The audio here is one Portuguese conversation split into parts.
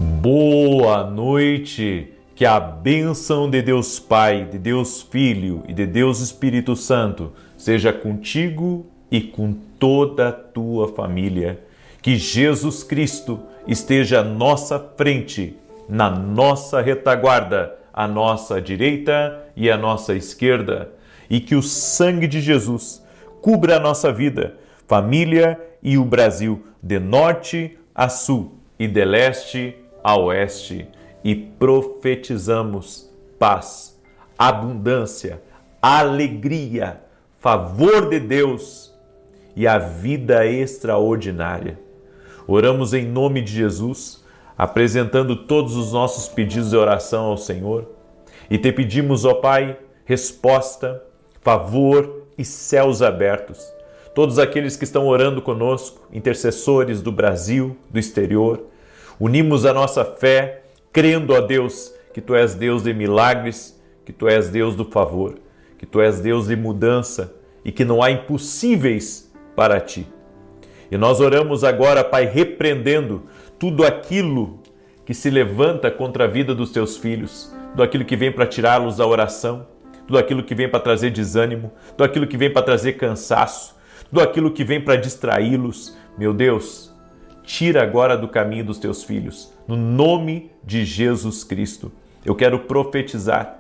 Boa noite, que a bênção de Deus Pai, de Deus Filho e de Deus Espírito Santo seja contigo e com toda a tua família. Que Jesus Cristo esteja à nossa frente, na nossa retaguarda, à nossa direita e à nossa esquerda, e que o sangue de Jesus cubra a nossa vida, família e o Brasil, de norte a sul e de leste a oeste, e profetizamos paz, abundância, alegria, favor de Deus e a vida extraordinária. Oramos em nome de Jesus, apresentando todos os nossos pedidos de oração ao Senhor, e te pedimos, ó Pai, resposta, favor e céus abertos. Todos aqueles que estão orando conosco, intercessores do Brasil, do exterior, unimos a nossa fé, crendo, ó Deus, que Tu és Deus de milagres, que Tu és Deus do favor, que Tu és Deus de mudança e que não há impossíveis para Ti. E nós oramos agora, Pai, repreendendo tudo aquilo que se levanta contra a vida dos Teus filhos, tudo aquilo que vem para tirá-los da oração, tudo aquilo que vem para trazer desânimo, tudo aquilo que vem para trazer cansaço, tudo aquilo que vem para distraí-los. Meu Deus, tira agora do caminho dos Teus filhos, no nome de Jesus Cristo. Eu quero profetizar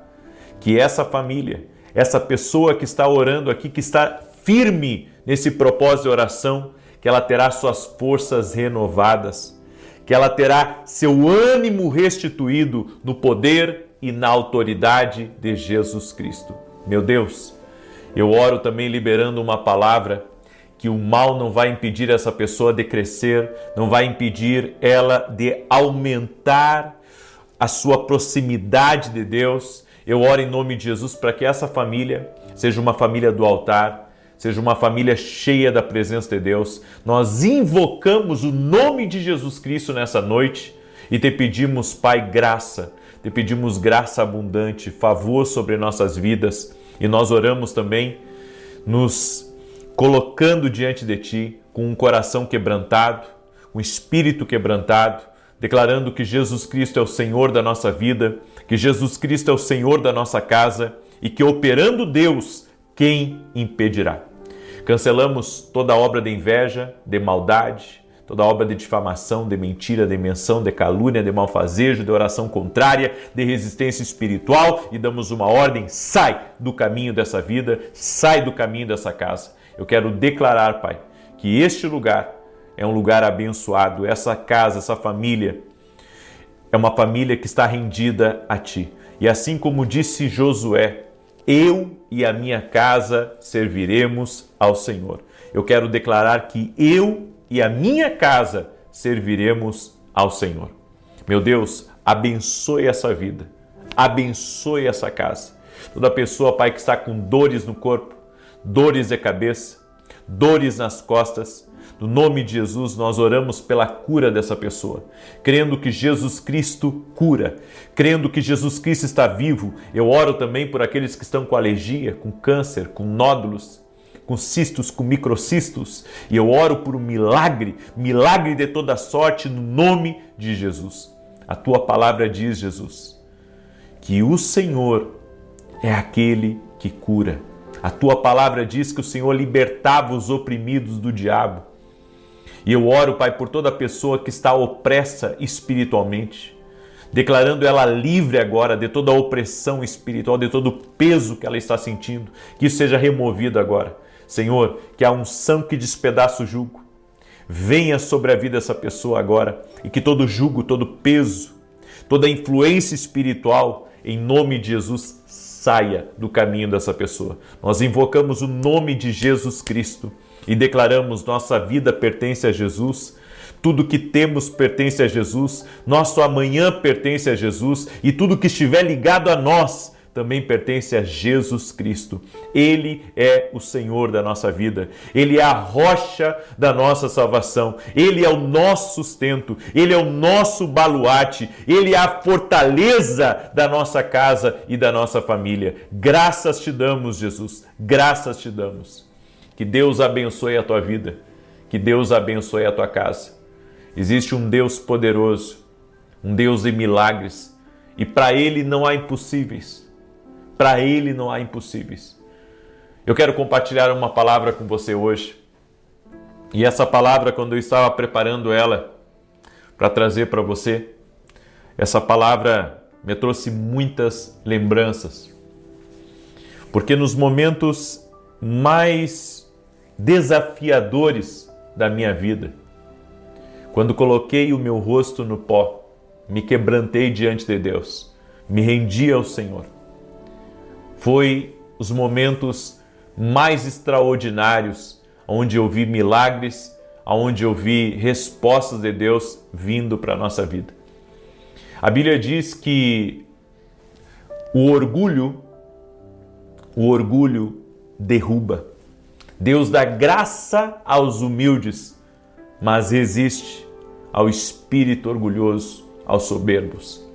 que essa família, essa pessoa que está orando aqui, que está firme nesse propósito de oração, que ela terá suas forças renovadas, que ela terá seu ânimo restituído no poder e na autoridade de Jesus Cristo. Meu Deus, eu oro também liberando uma palavra que o mal não vai impedir essa pessoa de crescer, não vai impedir ela de aumentar a sua proximidade de Deus. Eu oro em nome de Jesus para que essa família seja uma família do altar, seja uma família cheia da presença de Deus. Nós invocamos o nome de Jesus Cristo nessa noite e te pedimos, Pai, graça, te pedimos graça abundante, favor sobre nossas vidas, e nós oramos também nos colocando diante de Ti com um coração quebrantado, um espírito quebrantado, declarando que Jesus Cristo é o Senhor da nossa vida, que Jesus Cristo é o Senhor da nossa casa e que, operando Deus, quem impedirá? Cancelamos toda obra de inveja, de maldade, toda obra de difamação, de mentira, de menção, de calúnia, de malfazejo, de oração contrária, de resistência espiritual, e damos uma ordem: sai do caminho dessa vida, sai do caminho dessa casa. Eu quero declarar, Pai, que este lugar é um lugar abençoado, essa casa, essa família, é uma família que está rendida a Ti. E assim como disse Josué, eu e a minha casa serviremos ao Senhor. Eu quero declarar que eu e a minha casa serviremos ao Senhor. Meu Deus, abençoe essa vida, abençoe essa casa. Toda pessoa, Pai, que está com dores no corpo, dores de cabeça, dores nas costas, no nome de Jesus nós oramos pela cura dessa pessoa, crendo que Jesus Cristo cura, crendo que Jesus Cristo está vivo. Eu oro também por aqueles que estão com alergia, com câncer, com nódulos, com cistos, com microcistos, e eu oro por um milagre de toda sorte no nome de Jesus. A Tua palavra diz, Jesus, que o Senhor é aquele que cura. A Tua palavra diz que o Senhor libertava os oprimidos do diabo. E eu oro, Pai, por toda pessoa que está opressa espiritualmente, declarando ela livre agora de toda a opressão espiritual, de todo o peso que ela está sentindo, que isso seja removido agora. Senhor, que a unção que despedaça o jugo venha sobre a vida dessa pessoa agora, e que todo jugo, todo peso, toda influência espiritual, em nome de Jesus, saia do caminho dessa pessoa. Nós invocamos o nome de Jesus Cristo e declaramos: nossa vida pertence a Jesus, tudo que temos pertence a Jesus, nosso amanhã pertence a Jesus, e tudo que estiver ligado a nós também pertence a Jesus Cristo. Ele é o Senhor da nossa vida, Ele é a rocha da nossa salvação, Ele é o nosso sustento, Ele é o nosso baluarte, Ele é a fortaleza da nossa casa e da nossa família. Graças te damos, Jesus, graças te damos. Que Deus abençoe a tua vida, que Deus abençoe a tua casa. Existe um Deus poderoso, um Deus de milagres. E para Ele não há impossíveis. Para Ele não há impossíveis. Eu quero compartilhar uma palavra com você hoje. E essa palavra, quando eu estava preparando ela para trazer para você, essa palavra me trouxe muitas lembranças. Porque nos momentos mais desafiadores da minha vida, quando coloquei o meu rosto no pó, me quebrantei diante de Deus, me rendi ao Senhor. Foi os momentos mais extraordinários, onde eu vi milagres, onde eu vi respostas de Deus vindo para a nossa vida. A Bíblia diz que o orgulho derruba. Deus dá graça aos humildes, mas resiste ao espírito orgulhoso, aos soberbos.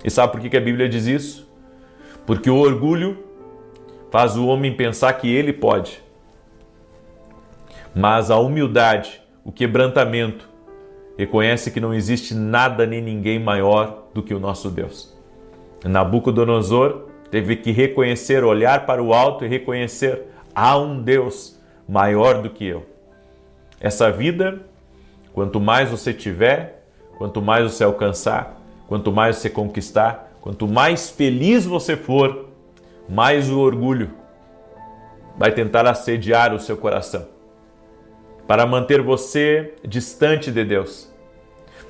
E sabe por que a Bíblia diz isso? Porque o orgulho faz o homem pensar que ele pode. Mas a humildade, o quebrantamento, reconhece que não existe nada nem ninguém maior do que o nosso Deus. Nabucodonosor teve que reconhecer, olhar para o alto e reconhecer: há um Deus maior do que eu. Essa vida, quanto mais você tiver, quanto mais você alcançar, quanto mais você conquistar, quanto mais feliz você for, mais o orgulho vai tentar assediar o seu coração, para manter você distante de Deus.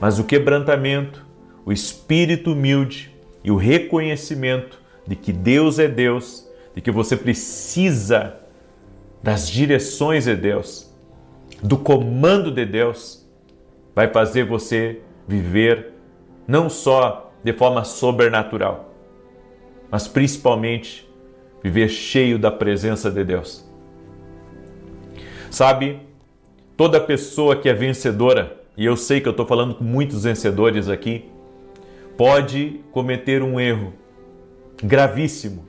Mas o quebrantamento, o espírito humilde e o reconhecimento de que Deus é Deus, de que você precisa das direções de Deus, do comando de Deus, vai fazer você viver não só de forma sobrenatural, mas principalmente viver cheio da presença de Deus. Sabe, toda pessoa que é vencedora, e eu sei que eu estou falando com muitos vencedores aqui, pode cometer um erro gravíssimo,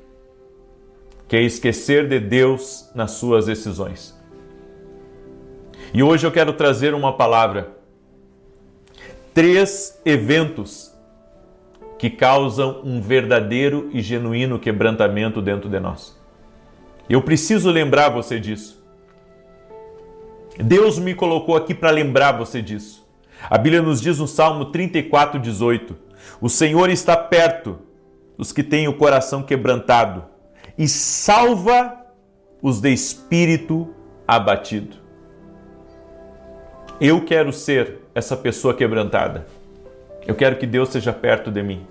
que é esquecer de Deus nas suas decisões. E hoje eu quero trazer uma palavra. 3 eventos que causam um verdadeiro e genuíno quebrantamento dentro de nós. Eu preciso lembrar você disso. Deus me colocou aqui para lembrar você disso. A Bíblia nos diz no Salmo 34:18: o Senhor está perto dos que têm o coração quebrantado e salva os de espírito abatido. Eu quero ser essa pessoa quebrantada. Eu quero que Deus seja perto de mim.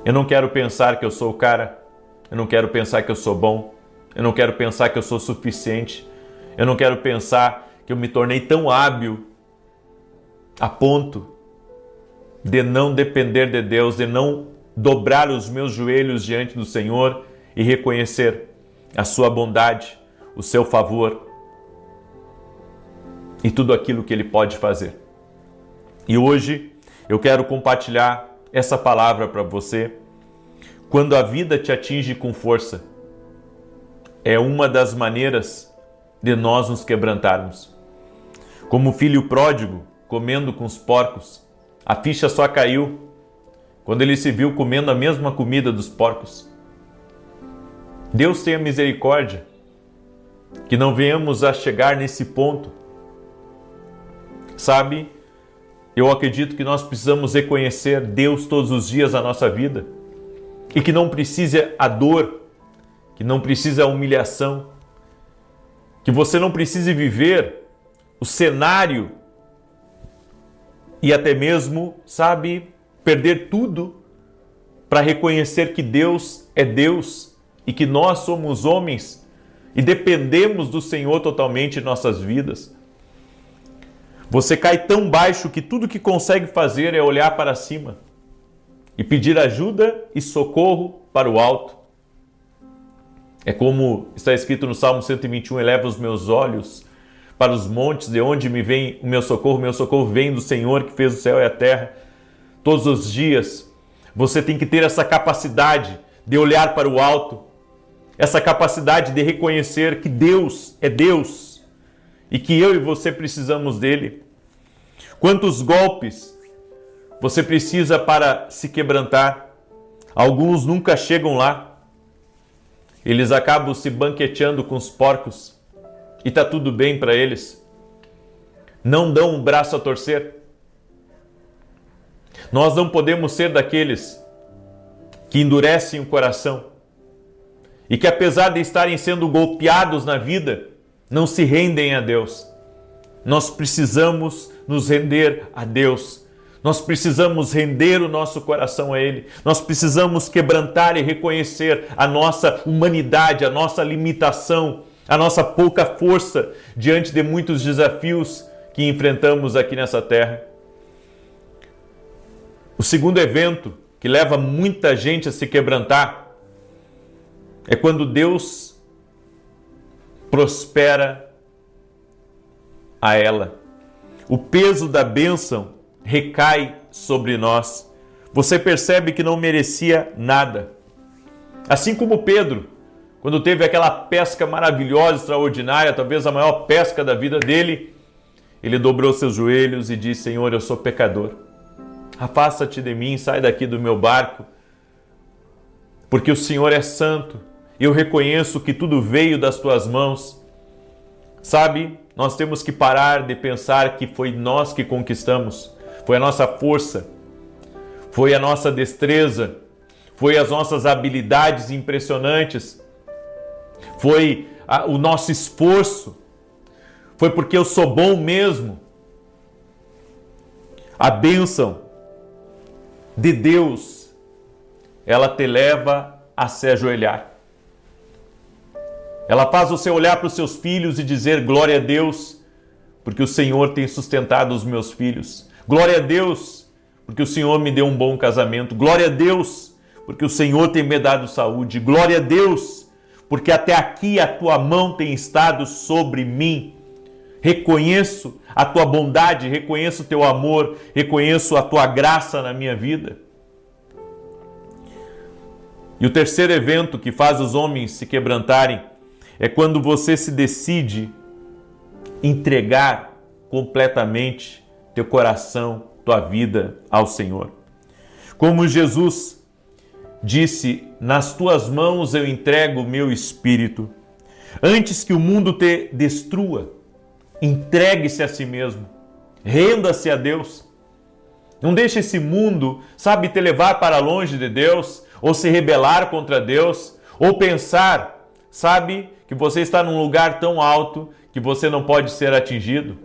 Eu não quero pensar que eu sou o cara. Eu não quero pensar que eu sou bom. Eu não quero pensar que eu sou suficiente. Eu não quero pensar que eu me tornei tão hábil a ponto de não depender de Deus, de não dobrar os meus joelhos diante do Senhor e reconhecer a sua bondade, o seu favor e tudo aquilo que Ele pode fazer. E hoje eu quero compartilhar essa palavra para você. Quando a vida te atinge com força, é uma das maneiras de nós nos quebrantarmos. Como o filho pródigo comendo com os porcos, a ficha só caiu quando ele se viu comendo a mesma comida dos porcos. Deus tenha misericórdia, que não venhamos a chegar nesse ponto. Sabe, eu acredito que nós precisamos reconhecer Deus todos os dias na nossa vida e que não precisa a dor, que não precisa a humilhação, que você não precise viver o cenário e até mesmo, sabe, perder tudo para reconhecer que Deus é Deus e que nós somos homens e dependemos do Senhor totalmente em nossas vidas. Você cai tão baixo que tudo que consegue fazer é olhar para cima e pedir ajuda e socorro para o alto. É como está escrito no Salmo 121, eleva os meus olhos para os montes, de onde me vem o meu socorro vem do Senhor que fez o céu e a terra. Todos os dias você tem que ter essa capacidade de olhar para o alto, essa capacidade de reconhecer que Deus é Deus e que eu e você precisamos dele. Quantos golpes você precisa para se quebrantar. Alguns nunca chegam lá. Eles acabam se banqueteando com os porcos e está tudo bem para eles. Não dão um braço a torcer. Nós não podemos ser daqueles que endurecem o coração e que, apesar de estarem sendo golpeados na vida, não se rendem a Deus. Nós precisamos nos render a Deus. Nós precisamos render o nosso coração a Ele. Nós precisamos quebrantar e reconhecer a nossa humanidade, a nossa limitação, a nossa pouca força diante de muitos desafios que enfrentamos aqui nessa terra. O segundo evento que leva muita gente a se quebrantar é quando Deus prospera a ela. O peso da bênção recai sobre nós. Você percebe que não merecia nada. Assim como Pedro, quando teve aquela pesca maravilhosa, extraordinária, talvez a maior pesca da vida dele, ele dobrou seus joelhos e disse: Senhor, eu sou pecador. Afasta-te de mim, sai daqui do meu barco, porque o Senhor é santo. Eu reconheço que tudo veio das tuas mãos. Sabe, nós temos que parar de pensar que foi nós que conquistamos. Foi a nossa força, foi a nossa destreza, foi as nossas habilidades impressionantes, foi o nosso esforço, foi porque eu sou bom mesmo. A bênção de Deus, ela te leva a se ajoelhar. Ela faz você olhar para os seus filhos e dizer: glória a Deus, porque o Senhor tem sustentado os meus filhos. Glória a Deus, porque o Senhor me deu um bom casamento. Glória a Deus, porque o Senhor tem me dado saúde. Glória a Deus, porque até aqui a tua mão tem estado sobre mim. Reconheço a tua bondade, reconheço o teu amor, reconheço a tua graça na minha vida. E o terceiro evento que faz os homens se quebrantarem é quando você se decide entregar completamente teu coração, tua vida ao Senhor. Como Jesus disse: nas tuas mãos eu entrego o meu espírito. Antes que o mundo te destrua, entregue-se a si mesmo. Renda-se a Deus. Não deixe esse mundo, sabe, te levar para longe de Deus, ou se rebelar contra Deus, ou pensar, sabe, que você está num lugar tão alto que você não pode ser atingido.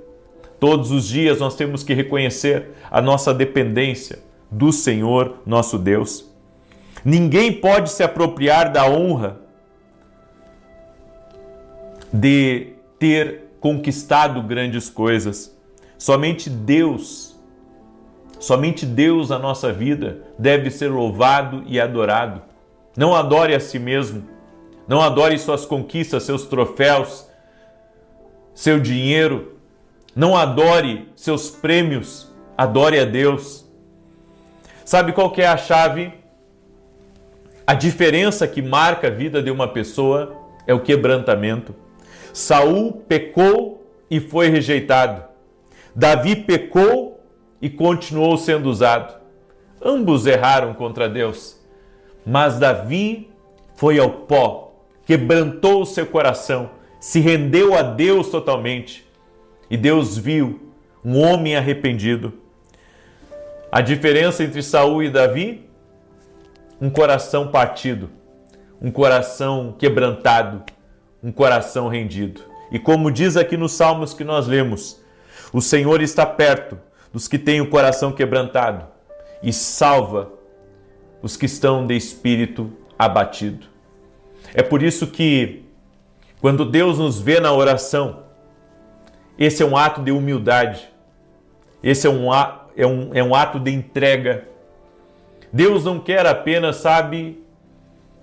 Todos os dias nós temos que reconhecer a nossa dependência do Senhor, nosso Deus. Ninguém pode se apropriar da honra de ter conquistado grandes coisas. Somente Deus na nossa vida deve ser louvado e adorado. Não adore a si mesmo. Não adore suas conquistas, seus troféus, seu dinheiro. Não adore seus prêmios. Adore a Deus. Sabe qual que é a chave? A diferença que marca a vida de uma pessoa é o quebrantamento. Saul pecou e foi rejeitado. Davi pecou e continuou sendo usado. Ambos erraram contra Deus. Mas Davi foi ao pó, quebrantou o seu coração, se rendeu a Deus totalmente. E Deus viu um homem arrependido. A diferença entre Saul e Davi? Um coração partido, um coração quebrantado, um coração rendido. E como diz aqui nos Salmos que nós lemos, o Senhor está perto dos que têm o coração quebrantado e salva os que estão de espírito abatido. É por isso que, quando Deus nos vê na oração, esse é um ato de humildade, esse é um ato de entrega. Deus não quer apenas, sabe,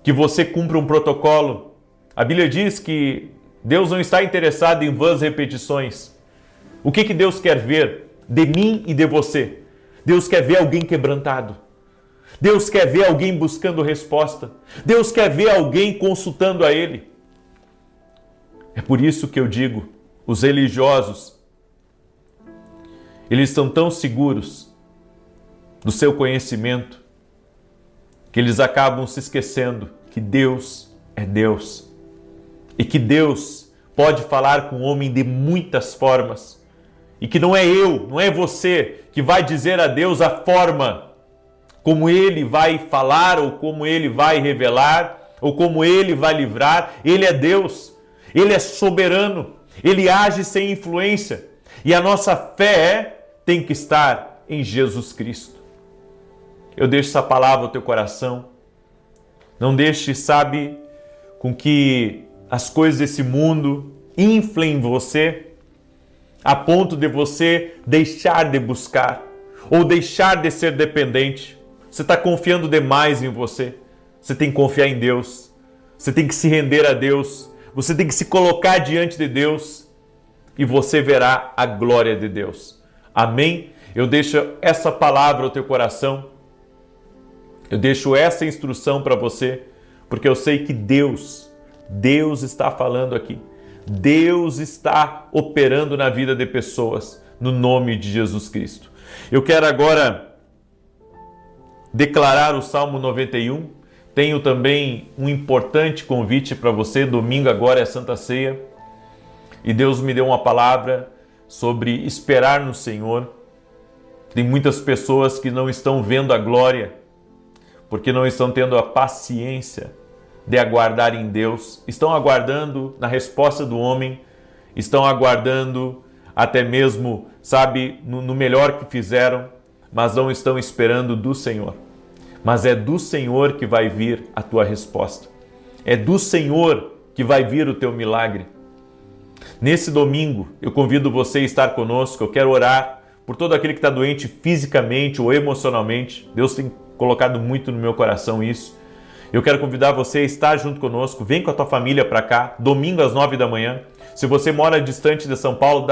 que você cumpra um protocolo. A Bíblia diz que Deus não está interessado em vãs repetições. O que Deus quer ver de mim e de você? Deus quer ver alguém quebrantado. Deus quer ver alguém buscando resposta. Deus quer ver alguém consultando a Ele. É por isso que eu digo, os religiosos, eles estão tão seguros do seu conhecimento, que eles acabam se esquecendo que Deus é Deus e que Deus pode falar com o homem de muitas formas e que não é eu, não é você que vai dizer a Deus a forma como Ele vai falar ou como Ele vai revelar ou como Ele vai livrar. Ele é Deus, Ele é soberano, Ele age sem influência e a nossa fé tem que estar em Jesus Cristo. Eu deixo essa palavra ao teu coração. Não deixe, sabe, com que as coisas desse mundo inflem você a ponto de você deixar de buscar ou deixar de ser dependente. Você está confiando demais em você. Você tem que confiar em Deus. Você tem que se render a Deus. Você tem que se colocar diante de Deus e você verá a glória de Deus. Amém? Eu deixo essa palavra ao teu coração. Eu deixo essa instrução para você, porque eu sei que Deus está falando aqui. Deus está operando na vida de pessoas, no nome de Jesus Cristo. Eu quero agora declarar o Salmo 91. Tenho também um importante convite para você. Domingo agora é Santa Ceia. E Deus me deu uma palavra sobre esperar no Senhor. Tem muitas pessoas que não estão vendo a glória, porque não estão tendo a paciência de aguardar em Deus, estão aguardando na resposta do homem, estão aguardando até mesmo, sabe, no melhor que fizeram, mas não estão esperando do Senhor. Mas é do Senhor que vai vir a tua resposta. É do Senhor que vai vir o teu milagre. Nesse domingo, eu convido você a estar conosco. Eu quero orar por todo aquele que está doente fisicamente ou emocionalmente. Deus tem colocado muito no meu coração isso. Eu quero convidar você a estar junto conosco. Vem com a tua família para cá, domingo às 9 da manhã. Se você mora distante de São Paulo,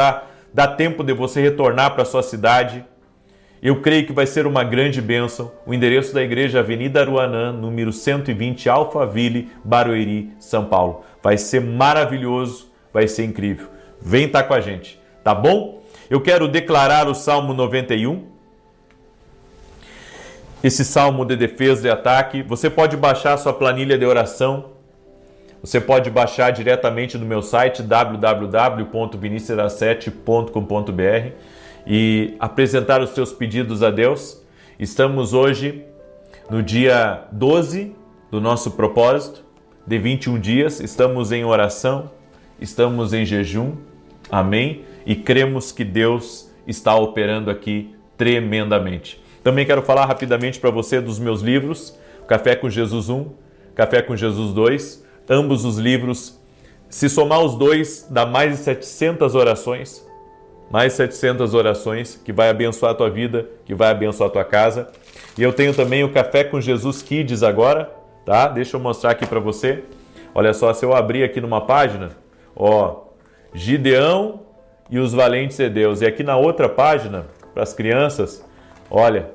dá tempo de você retornar para a sua cidade. Eu creio que vai ser uma grande bênção. O endereço da igreja, Avenida Aruanã, número 120, Alphaville, Barueri, São Paulo. Vai ser maravilhoso, vai ser incrível. Vem estar com a gente, tá bom? Eu quero declarar o Salmo 91. Esse salmo de defesa e ataque. Você pode baixar sua planilha de oração. Você pode baixar diretamente no meu site www.vinicius7.com.br e apresentar os seus pedidos a Deus. Estamos hoje no dia 12 do nosso propósito de 21 dias. Estamos em oração, estamos em jejum. Amém? E cremos que Deus está operando aqui tremendamente. Também quero falar rapidamente para você dos meus livros, Café com Jesus 1, Café com Jesus 2, ambos os livros. Se somar os dois, dá mais de 700 orações, que vai abençoar a tua vida, que vai abençoar a tua casa. E eu tenho também o Café com Jesus Kids agora, tá? Deixa eu mostrar aqui para você. Olha só, se eu abrir aqui numa página, ó, Gideão e os Valentes de Deus. E aqui na outra página, para as crianças, olha,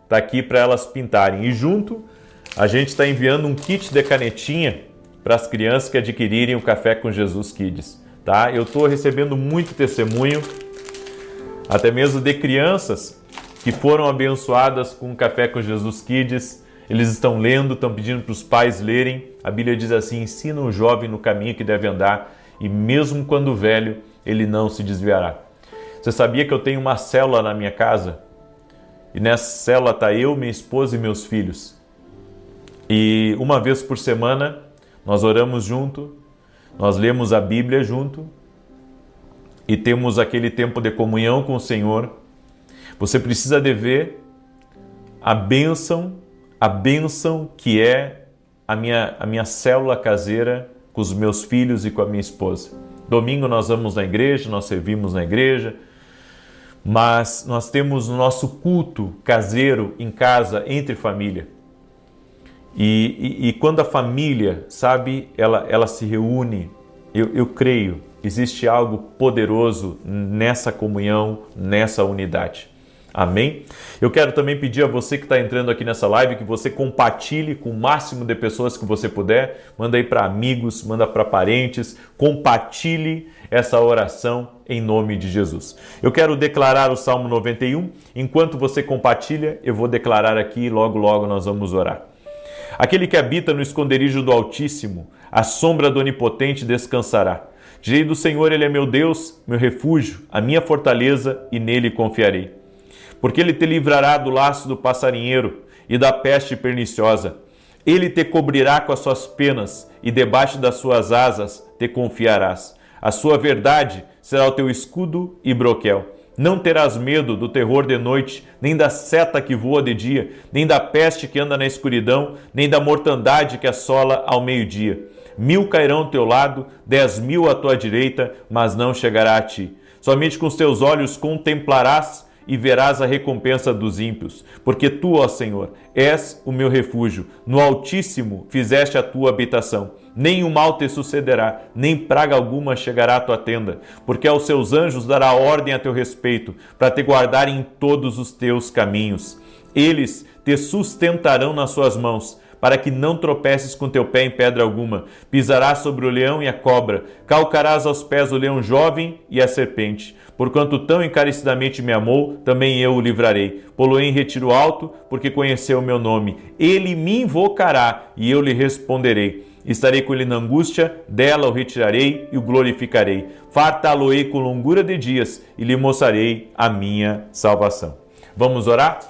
tá aqui para elas pintarem. E junto, a gente está enviando um kit de canetinha para as crianças que adquirirem o Café com Jesus Kids, tá? Eu estou recebendo muito testemunho, até mesmo de crianças que foram abençoadas com o Café com Jesus Kids. Eles estão lendo, estão pedindo para os pais lerem. A Bíblia diz assim: ensina o jovem no caminho que deve andar, e mesmo quando velho, ele não se desviará. Você sabia que eu tenho uma célula na minha casa? E nessa célula está eu, minha esposa e meus filhos. E uma vez por semana, nós oramos junto, nós lemos a Bíblia junto e temos aquele tempo de comunhão com o Senhor. Você precisa de ver a bênção que é a minha célula caseira com os meus filhos e com a minha esposa. Domingo nós vamos na igreja, nós servimos na igreja, mas nós temos o nosso culto caseiro em casa, entre família. E quando a família, sabe, ela se reúne, eu creio, existe algo poderoso nessa comunhão, nessa unidade. Amém? Eu quero também pedir a você que está entrando aqui nessa live que você compartilhe com o máximo de pessoas que você puder. Manda aí para amigos, manda para parentes, compartilhe essa oração em nome de Jesus. Eu quero declarar o Salmo 91. Enquanto você compartilha, eu vou declarar aqui e logo nós vamos orar. Aquele que habita no esconderijo do Altíssimo, à sombra do Onipotente descansará. Direi do Senhor, Ele é meu Deus, meu refúgio, a minha fortaleza, e nele confiarei. Porque Ele te livrará do laço do passarinheiro e da peste perniciosa. Ele te cobrirá com as suas penas e debaixo das suas asas te confiarás. A sua verdade será o teu escudo e broquel. Não terás medo do terror de noite, nem da seta que voa de dia, nem da peste que anda na escuridão, nem da mortandade que assola ao meio-dia. 1000 cairão ao teu lado, 10.000 à tua direita, mas não chegará a ti. Somente com os teus olhos contemplarás e verás a recompensa dos ímpios. Porque tu, ó Senhor, és o meu refúgio. No Altíssimo fizeste a tua habitação. Nem o mal te sucederá, nem praga alguma chegará à tua tenda. Porque aos seus anjos dará ordem a teu respeito, para te guardarem em todos os teus caminhos. Eles te sustentarão nas suas mãos, para que não tropeces com teu pé em pedra alguma. Pisarás sobre o leão e a cobra, calcarás aos pés o leão jovem e a serpente. Porquanto tão encarecidamente me amou, também eu o livrarei. Pô-lo-ei em retiro alto, porque conheceu o meu nome. Ele me invocará, e eu lhe responderei. Estarei com ele na angústia, dela o retirarei e o glorificarei. Fartá-lo-ei com longura de dias, e lhe mostrarei a minha salvação. Vamos orar?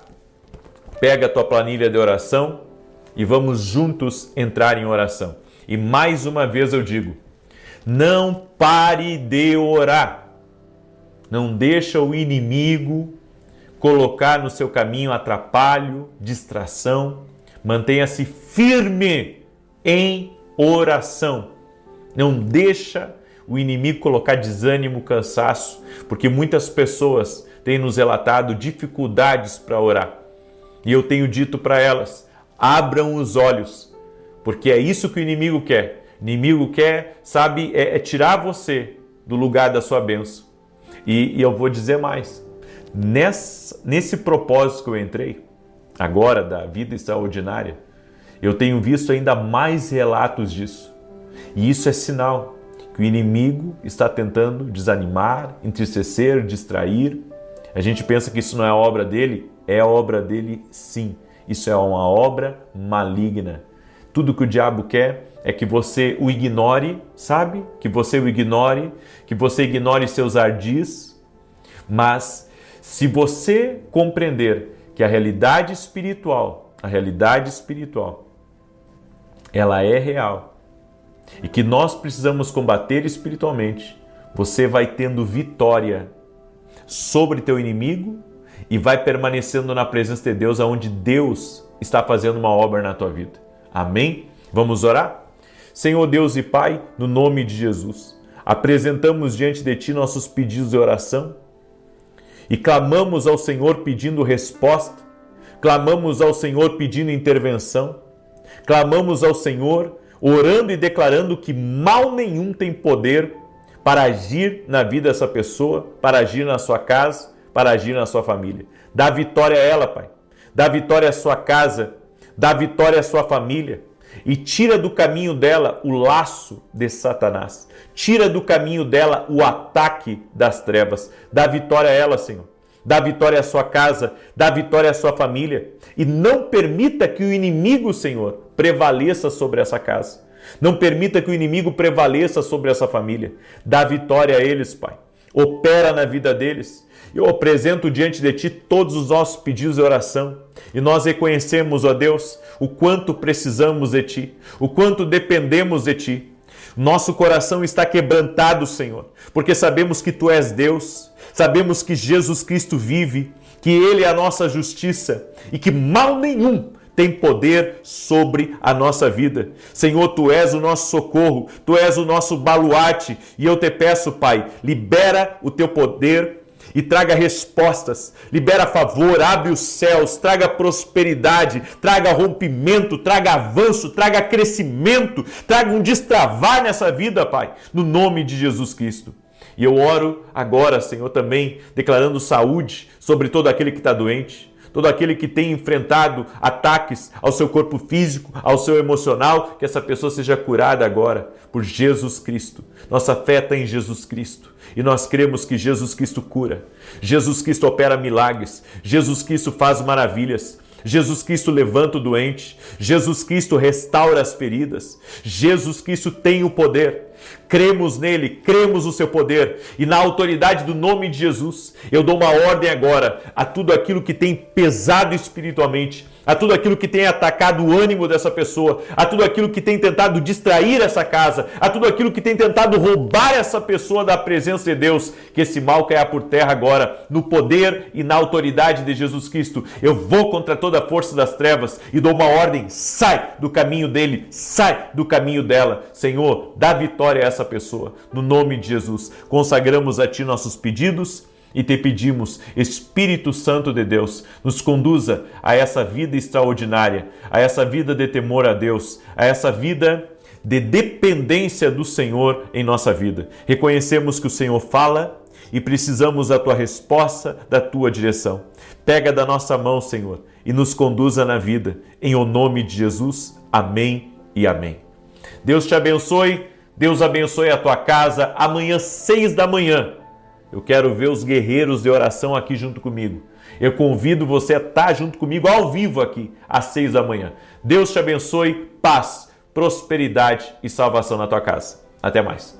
Pega a tua planilha de oração, e vamos juntos entrar em oração. E mais uma vez eu digo, não pare de orar. Não deixa o inimigo colocar no seu caminho atrapalho, distração. Mantenha-se firme em oração. Não deixa o inimigo colocar desânimo, cansaço, porque muitas pessoas têm nos relatado dificuldades para orar. E eu tenho dito para elas, abram os olhos, porque é isso que o inimigo quer. O inimigo quer, sabe, tirar você do lugar da sua bênção. E eu vou dizer mais. Nesse propósito que eu entrei, agora da vida extraordinária, eu tenho visto ainda mais relatos disso. E isso é sinal que o inimigo está tentando desanimar, entristecer, distrair. A gente pensa que isso não é obra dele. É obra dele, sim. Isso é uma obra maligna. Tudo que o diabo quer é que você o ignore, sabe? Que você o ignore, que você ignore seus ardis. Mas se você compreender que a realidade espiritual, ela é real e que nós precisamos combater espiritualmente, você vai tendo vitória sobre teu inimigo e vai permanecendo na presença de Deus, onde Deus está fazendo uma obra na tua vida. Amém? Vamos orar? Senhor Deus e Pai, no nome de Jesus, apresentamos diante de Ti nossos pedidos de oração e clamamos ao Senhor pedindo resposta, clamamos ao Senhor pedindo intervenção, clamamos ao Senhor orando e declarando que mal nenhum tem poder para agir na vida dessa pessoa, para agir na sua casa, para agir na sua família. Dá vitória a ela, Pai. Dá vitória à sua casa. Dá vitória à sua família. E tira do caminho dela o laço de Satanás. Tira do caminho dela o ataque das trevas. Dá vitória a ela, Senhor. Dá vitória à sua casa. Dá vitória à sua família. E não permita que o inimigo, Senhor, prevaleça sobre essa casa. Não permita que o inimigo prevaleça sobre essa família. Dá vitória a eles, Pai. Opera na vida deles. Eu apresento diante de Ti todos os nossos pedidos de oração e nós reconhecemos, ó Deus, o quanto precisamos de Ti, o quanto dependemos de Ti. Nosso coração está quebrantado, Senhor, porque sabemos que Tu és Deus, sabemos que Jesus Cristo vive, que Ele é a nossa justiça e que mal nenhum tem poder sobre a nossa vida. Senhor, Tu és o nosso socorro, Tu és o nosso baluarte e eu te peço, Pai, libera o Teu poder e traga respostas, libera favor, abre os céus, traga prosperidade, traga rompimento, traga avanço, traga crescimento, traga um destravar nessa vida, Pai, no nome de Jesus Cristo. E eu oro agora, Senhor, também declarando saúde sobre todo aquele que está doente, todo aquele que tem enfrentado ataques ao seu corpo físico, ao seu emocional, que essa pessoa seja curada agora por Jesus Cristo. Nossa fé está em Jesus Cristo e nós cremos que Jesus Cristo cura, Jesus Cristo opera milagres, Jesus Cristo faz maravilhas, Jesus Cristo levanta o doente, Jesus Cristo restaura as feridas, Jesus Cristo tem o poder. Cremos nele, cremos no seu poder e na autoridade do nome de Jesus, eu dou uma ordem agora a tudo aquilo que tem pesado espiritualmente, a tudo aquilo que tem atacado o ânimo dessa pessoa, a tudo aquilo que tem tentado distrair essa casa, a tudo aquilo que tem tentado roubar essa pessoa da presença de Deus, que esse mal caia por terra agora, no poder e na autoridade de Jesus Cristo. Eu vou contra toda a força das trevas e dou uma ordem: sai do caminho dele, sai do caminho dela. Senhor, dá vitória a essa pessoa, no nome de Jesus. Consagramos a Ti nossos pedidos e Te pedimos, Espírito Santo de Deus, nos conduza a essa vida extraordinária, a essa vida de temor a Deus, a essa vida de dependência do Senhor em nossa vida. Reconhecemos que o Senhor fala e precisamos da Tua resposta, da Tua direção. Pega da nossa mão, Senhor, e nos conduza na vida, em o nome de Jesus. Amém e amém. Deus te abençoe, Deus abençoe a tua casa. Amanhã, 6 da manhã, eu quero ver os guerreiros de oração aqui junto comigo. Eu convido você a estar junto comigo ao vivo aqui, às 6 da manhã. Deus te abençoe, paz, prosperidade e salvação na tua casa. Até mais.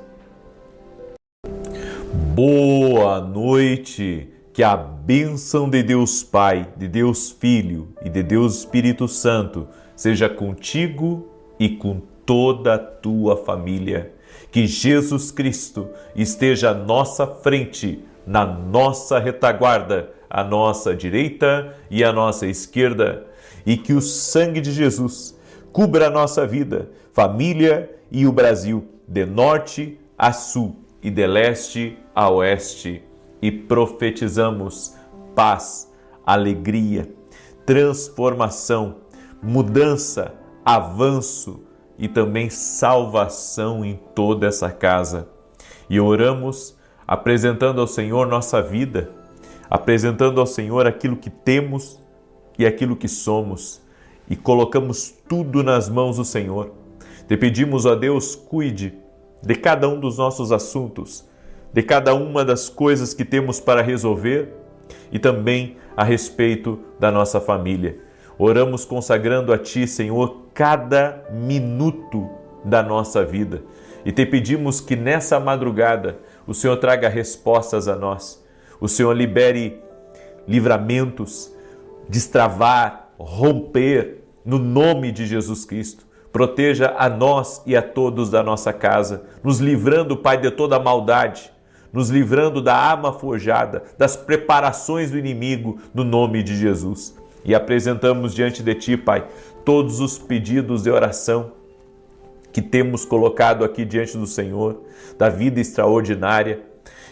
Boa noite. Que a bênção de Deus Pai, de Deus Filho e de Deus Espírito Santo seja contigo e com toda a tua família. Que Jesus Cristo esteja à nossa frente, na nossa retaguarda, à nossa direita e à nossa esquerda. E que o sangue de Jesus cubra a nossa vida, família e o Brasil, de norte a sul e de leste a oeste. E profetizamos paz, alegria, transformação, mudança, avanço e também salvação em toda essa casa. E oramos apresentando ao Senhor nossa vida, apresentando ao Senhor aquilo que temos e aquilo que somos, e colocamos tudo nas mãos do Senhor. Te pedimos, ó Deus, cuide de cada um dos nossos assuntos, de cada uma das coisas que temos para resolver e também a respeito da nossa família. Oramos consagrando a Ti, Senhor, cada minuto da nossa vida e Te pedimos que nessa madrugada o Senhor traga respostas a nós, o Senhor libere livramentos, destravar, romper, no nome de Jesus Cristo. Proteja a nós e a todos da nossa casa, nos livrando, Pai, de toda a maldade, nos livrando da arma forjada, das preparações do inimigo, no nome de Jesus. E apresentamos diante de Ti, Pai, todos os pedidos de oração que temos colocado aqui diante do Senhor, da vida extraordinária,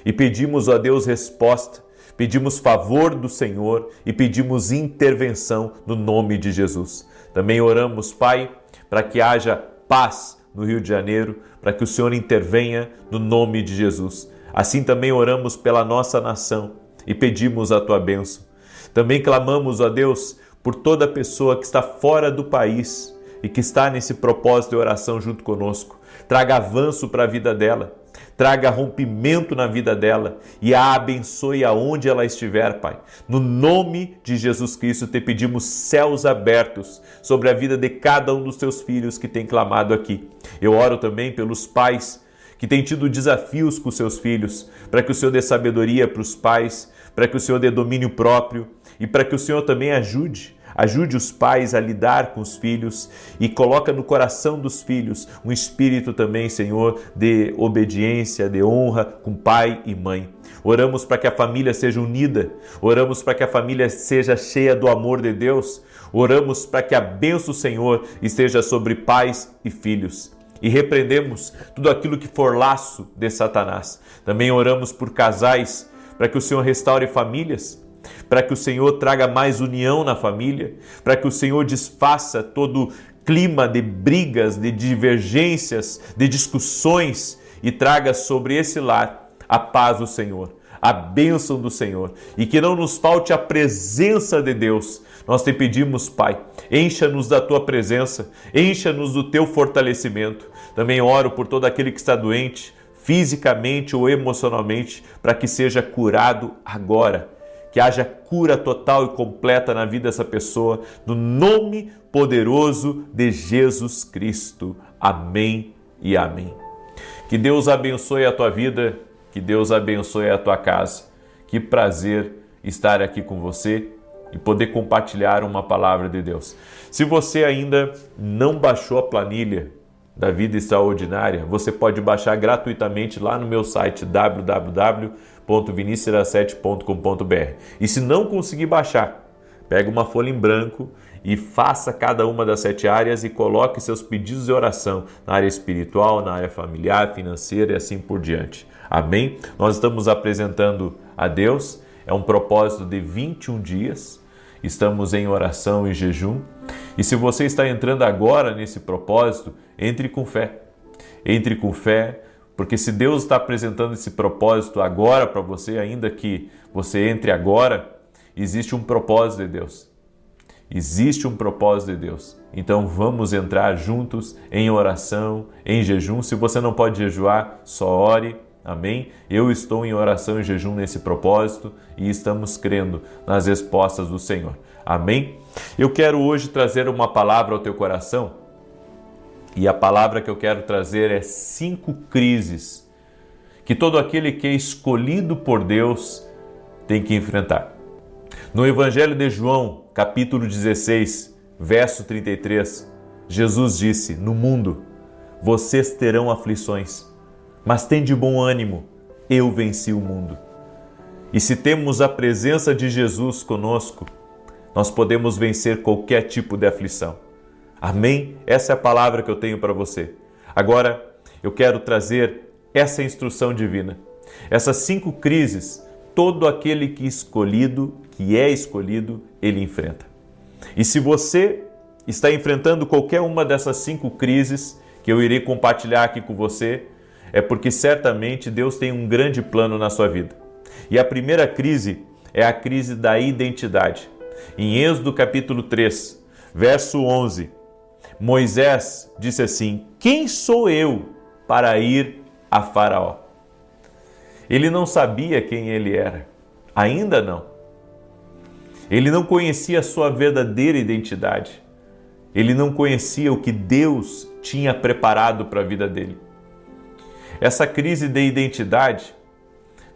e pedimos, ó Deus, resposta, pedimos favor do Senhor e pedimos intervenção no nome de Jesus. Também oramos, Pai, para que haja paz no Rio de Janeiro, para que o Senhor intervenha no nome de Jesus. Assim também oramos pela nossa nação e pedimos a Tua bênção. Também clamamos, ó Deus, por toda pessoa que está fora do país e que está nesse propósito de oração junto conosco. Traga avanço para a vida dela, traga rompimento na vida dela e a abençoe aonde ela estiver, Pai. No nome de Jesus Cristo, Te pedimos céus abertos sobre a vida de cada um dos Teus filhos que tem clamado aqui. Eu oro também pelos pais que têm tido desafios com seus filhos, para que o Senhor dê sabedoria para os pais, para que o Senhor dê domínio próprio e para que o Senhor também ajude os pais a lidar com os filhos e coloca no coração dos filhos um espírito também, Senhor, de obediência, de honra com pai e mãe. Oramos para que a família seja unida, oramos para que a família seja cheia do amor de Deus, oramos para que a bênção do Senhor esteja sobre pais e filhos. E repreendemos tudo aquilo que for laço de Satanás. Também oramos por casais, para que o Senhor restaure famílias, para que o Senhor traga mais união na família, para que o Senhor desfaça todo clima de brigas, de divergências, de discussões e traga sobre esse lar a paz do Senhor, a bênção do Senhor, e que não nos falte a presença de Deus. Nós te pedimos, Pai, encha-nos da tua presença, encha-nos do teu fortalecimento. Também oro por todo aquele que está doente, fisicamente ou emocionalmente, para que seja curado agora. Que haja cura total e completa na vida dessa pessoa, no nome poderoso de Jesus Cristo. Amém e amém. Que Deus abençoe a tua vida, que Deus abençoe a tua casa. Que prazer estar aqui com você e poder compartilhar uma palavra de Deus. Se você ainda não baixou a planilha da Vida Extraordinária, você pode baixar gratuitamente lá no meu site www.vinicius07.com.br. E se não conseguir baixar, pega uma folha em branco e faça cada uma das 7 áreas e coloque seus pedidos de oração na área espiritual, na área familiar, financeira e assim por diante. Amém? Nós estamos apresentando a Deus, é um propósito de 21 dias, estamos em oração e jejum. E se você está entrando agora nesse propósito, entre com fé. Entre com fé, porque se Deus está apresentando esse propósito agora para você, ainda que você entre agora, existe um propósito de Deus. Existe um propósito de Deus. Então vamos entrar juntos em oração, em jejum. Se você não pode jejuar, só ore. Amém? Eu estou em oração e jejum nesse propósito e estamos crendo nas respostas do Senhor. Amém? Eu quero hoje trazer uma palavra ao teu coração e a palavra que eu quero trazer é 5 crises que todo aquele que é escolhido por Deus tem que enfrentar. No Evangelho de João, capítulo 16, verso 33, Jesus disse: "No mundo vocês terão aflições, mas tende bom ânimo, eu venci o mundo." E se temos a presença de Jesus conosco, nós podemos vencer qualquer tipo de aflição. Amém? Essa é a palavra que eu tenho para você. Agora, eu quero trazer essa instrução divina. Essas 5 crises, todo aquele que é escolhido, ele enfrenta. E se você está enfrentando qualquer uma dessas 5 crises que eu irei compartilhar aqui com você, é porque certamente Deus tem um grande plano na sua vida. E a primeira crise é a crise da identidade. Em Êxodo capítulo 3, verso 11, Moisés disse assim: "Quem sou eu para ir a Faraó?" Ele não sabia quem ele era, ainda não. Ele não conhecia a sua verdadeira identidade. Ele não conhecia o que Deus tinha preparado para a vida dele. Essa crise de identidade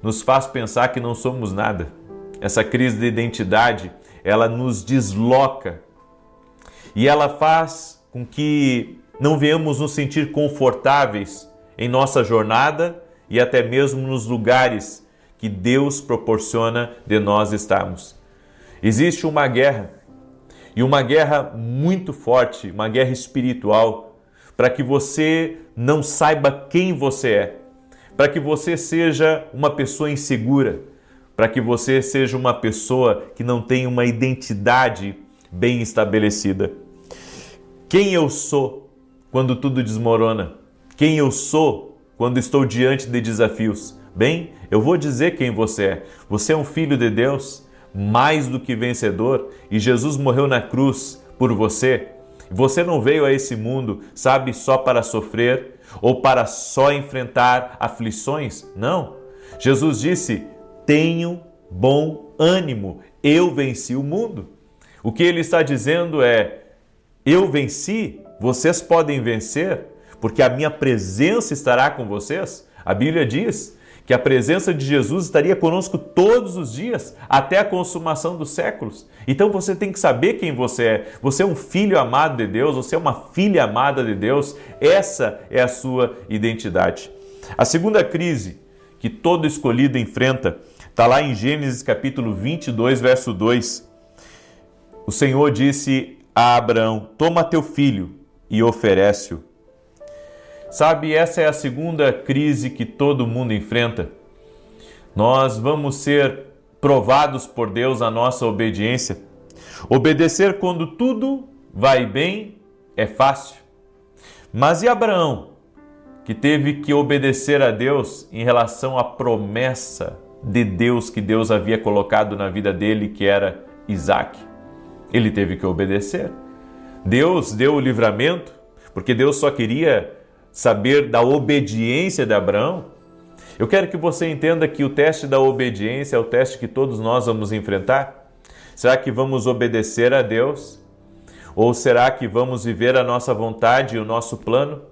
nos faz pensar que não somos nada. Essa crise de identidade, ela nos desloca e ela faz com que não venhamos nos sentir confortáveis em nossa jornada e até mesmo nos lugares que Deus proporciona de nós estarmos. Existe uma guerra, e uma guerra muito forte, uma guerra espiritual, para que você não saiba quem você é, para que você seja uma pessoa insegura, para que você seja uma pessoa que não tem uma identidade bem estabelecida. Quem eu sou quando tudo desmorona? Quem eu sou quando estou diante de desafios? Bem, eu vou dizer quem você é. Você é um filho de Deus, mais do que vencedor, e Jesus morreu na cruz por você. Você não veio a esse mundo, sabe, só para sofrer ou para só enfrentar aflições? Não. Jesus disse: "Tenho bom ânimo, eu venci o mundo." O que ele está dizendo é: eu venci, vocês podem vencer, porque a minha presença estará com vocês. A Bíblia diz que a presença de Jesus estaria conosco todos os dias, até a consumação dos séculos. Então você tem que saber quem você é. Você é um filho amado de Deus, você é uma filha amada de Deus. Essa é a sua identidade. A segunda crise que todo escolhido enfrenta está lá em Gênesis capítulo 22, verso 2. O Senhor disse a Abraão: "Toma teu filho e oferece-o." Sabe, essa é a segunda crise que todo mundo enfrenta. Nós vamos ser provados por Deus a nossa obediência. Obedecer quando tudo vai bem é fácil. Mas e Abraão, que teve que obedecer a Deus em relação à promessa de Deus que Deus havia colocado na vida dele, que era Isaac. Ele teve que obedecer. Deus deu o livramento, porque Deus só queria saber da obediência de Abraão. Eu quero que você entenda que o teste da obediência é o teste que todos nós vamos enfrentar. Será que vamos obedecer a Deus? Ou será que vamos viver a nossa vontade e o nosso plano?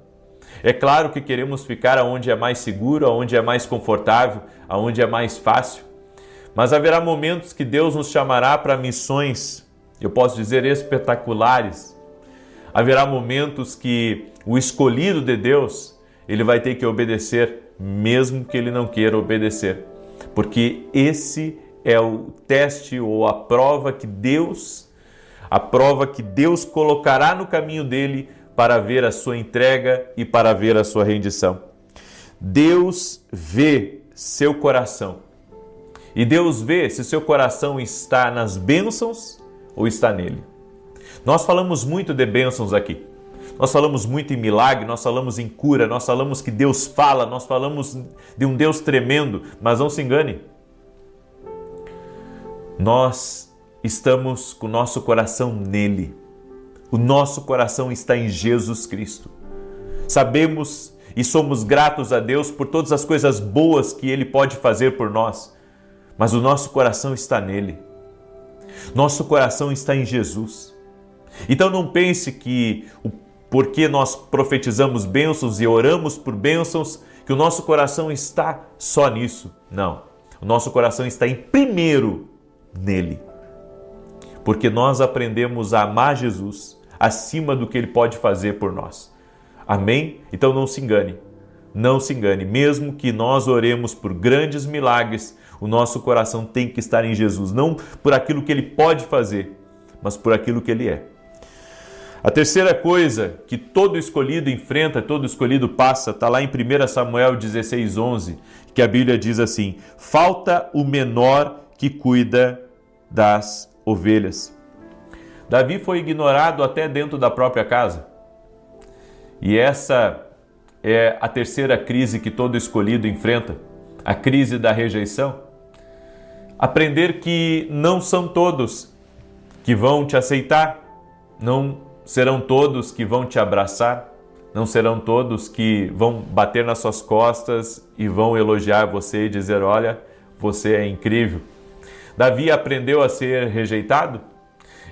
É claro que queremos ficar onde é mais seguro, onde é mais confortável, onde é mais fácil. Mas haverá momentos que Deus nos chamará para missões, eu posso dizer, espetaculares. Haverá momentos que o escolhido de Deus, ele vai ter que obedecer, mesmo que ele não queira obedecer. Porque esse é o teste ou a prova que Deus colocará no caminho dele para ver a sua entrega e para ver a sua rendição. Deus vê seu coração. E Deus vê se seu coração está nas bênçãos ou está nele. Nós falamos muito de bênçãos aqui. Nós falamos muito em milagre, nós falamos em cura, nós falamos que Deus fala, nós falamos de um Deus tremendo, mas não se engane. Nós estamos com o nosso coração nele. O nosso coração está em Jesus Cristo. Sabemos e somos gratos a Deus por todas as coisas boas que Ele pode fazer por nós, mas o nosso coração está nele. Nosso coração está em Jesus. Então não pense que porque nós profetizamos bênçãos e oramos por bênçãos, que o nosso coração está só nisso. Não. O nosso coração está em primeiro nele. Porque nós aprendemos a amar Jesus acima do que Ele pode fazer por nós. Amém? Então não se engane. Não se engane. Mesmo que nós oremos por grandes milagres, o nosso coração tem que estar em Jesus. Não por aquilo que Ele pode fazer, mas por aquilo que Ele é. A terceira coisa que todo escolhido enfrenta, todo escolhido passa, está lá em 1 Samuel 16:11, que a Bíblia diz assim: falta o menor que cuida das ovelhas. Davi foi ignorado até dentro da própria casa. E essa é a terceira crise que todo escolhido enfrenta, a crise da rejeição. Aprender que não são todos que vão te aceitar, não serão todos que vão te abraçar, não serão todos que vão bater nas suas costas e vão elogiar você e dizer: olha, você é incrível. Davi aprendeu a ser rejeitado.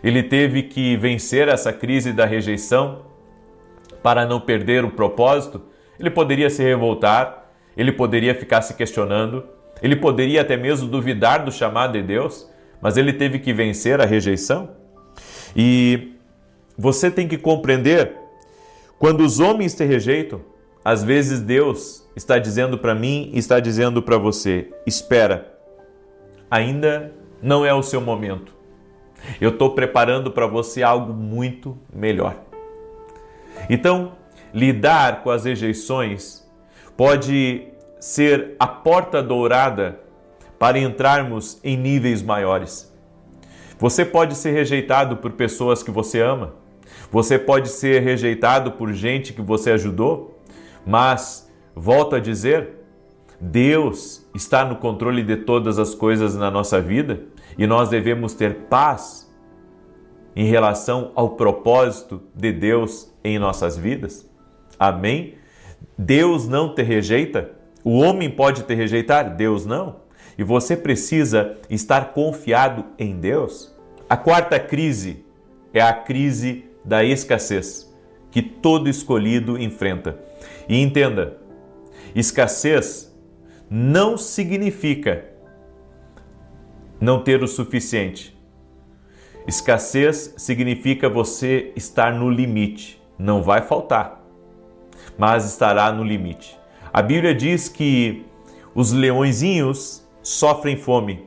Ele teve que vencer essa crise da rejeição para não perder o propósito. Ele poderia se revoltar, ele poderia ficar se questionando, ele poderia até mesmo duvidar do chamado de Deus, mas ele teve que vencer a rejeição. E você tem que compreender, quando os homens te rejeitam, às vezes Deus está dizendo para mim e está dizendo para você: espera, ainda não é o seu momento. Eu estou preparando para você algo muito melhor. Então, lidar com as rejeições pode ser a porta dourada para entrarmos em níveis maiores. Você pode ser rejeitado por pessoas que você ama. Você pode ser rejeitado por gente que você ajudou. Mas, volto a dizer, Deus está no controle de todas as coisas na nossa vida e nós devemos ter paz em relação ao propósito de Deus em nossas vidas. Amém? Deus não te rejeita. O homem pode te rejeitar, Deus não. E você precisa estar confiado em Deus. A quarta crise é a crise da escassez, que todo escolhido enfrenta. E entenda, escassez não significa não ter o suficiente. Escassez significa você estar no limite. Não vai faltar, mas estará no limite. A Bíblia diz que os leõezinhos sofrem fome,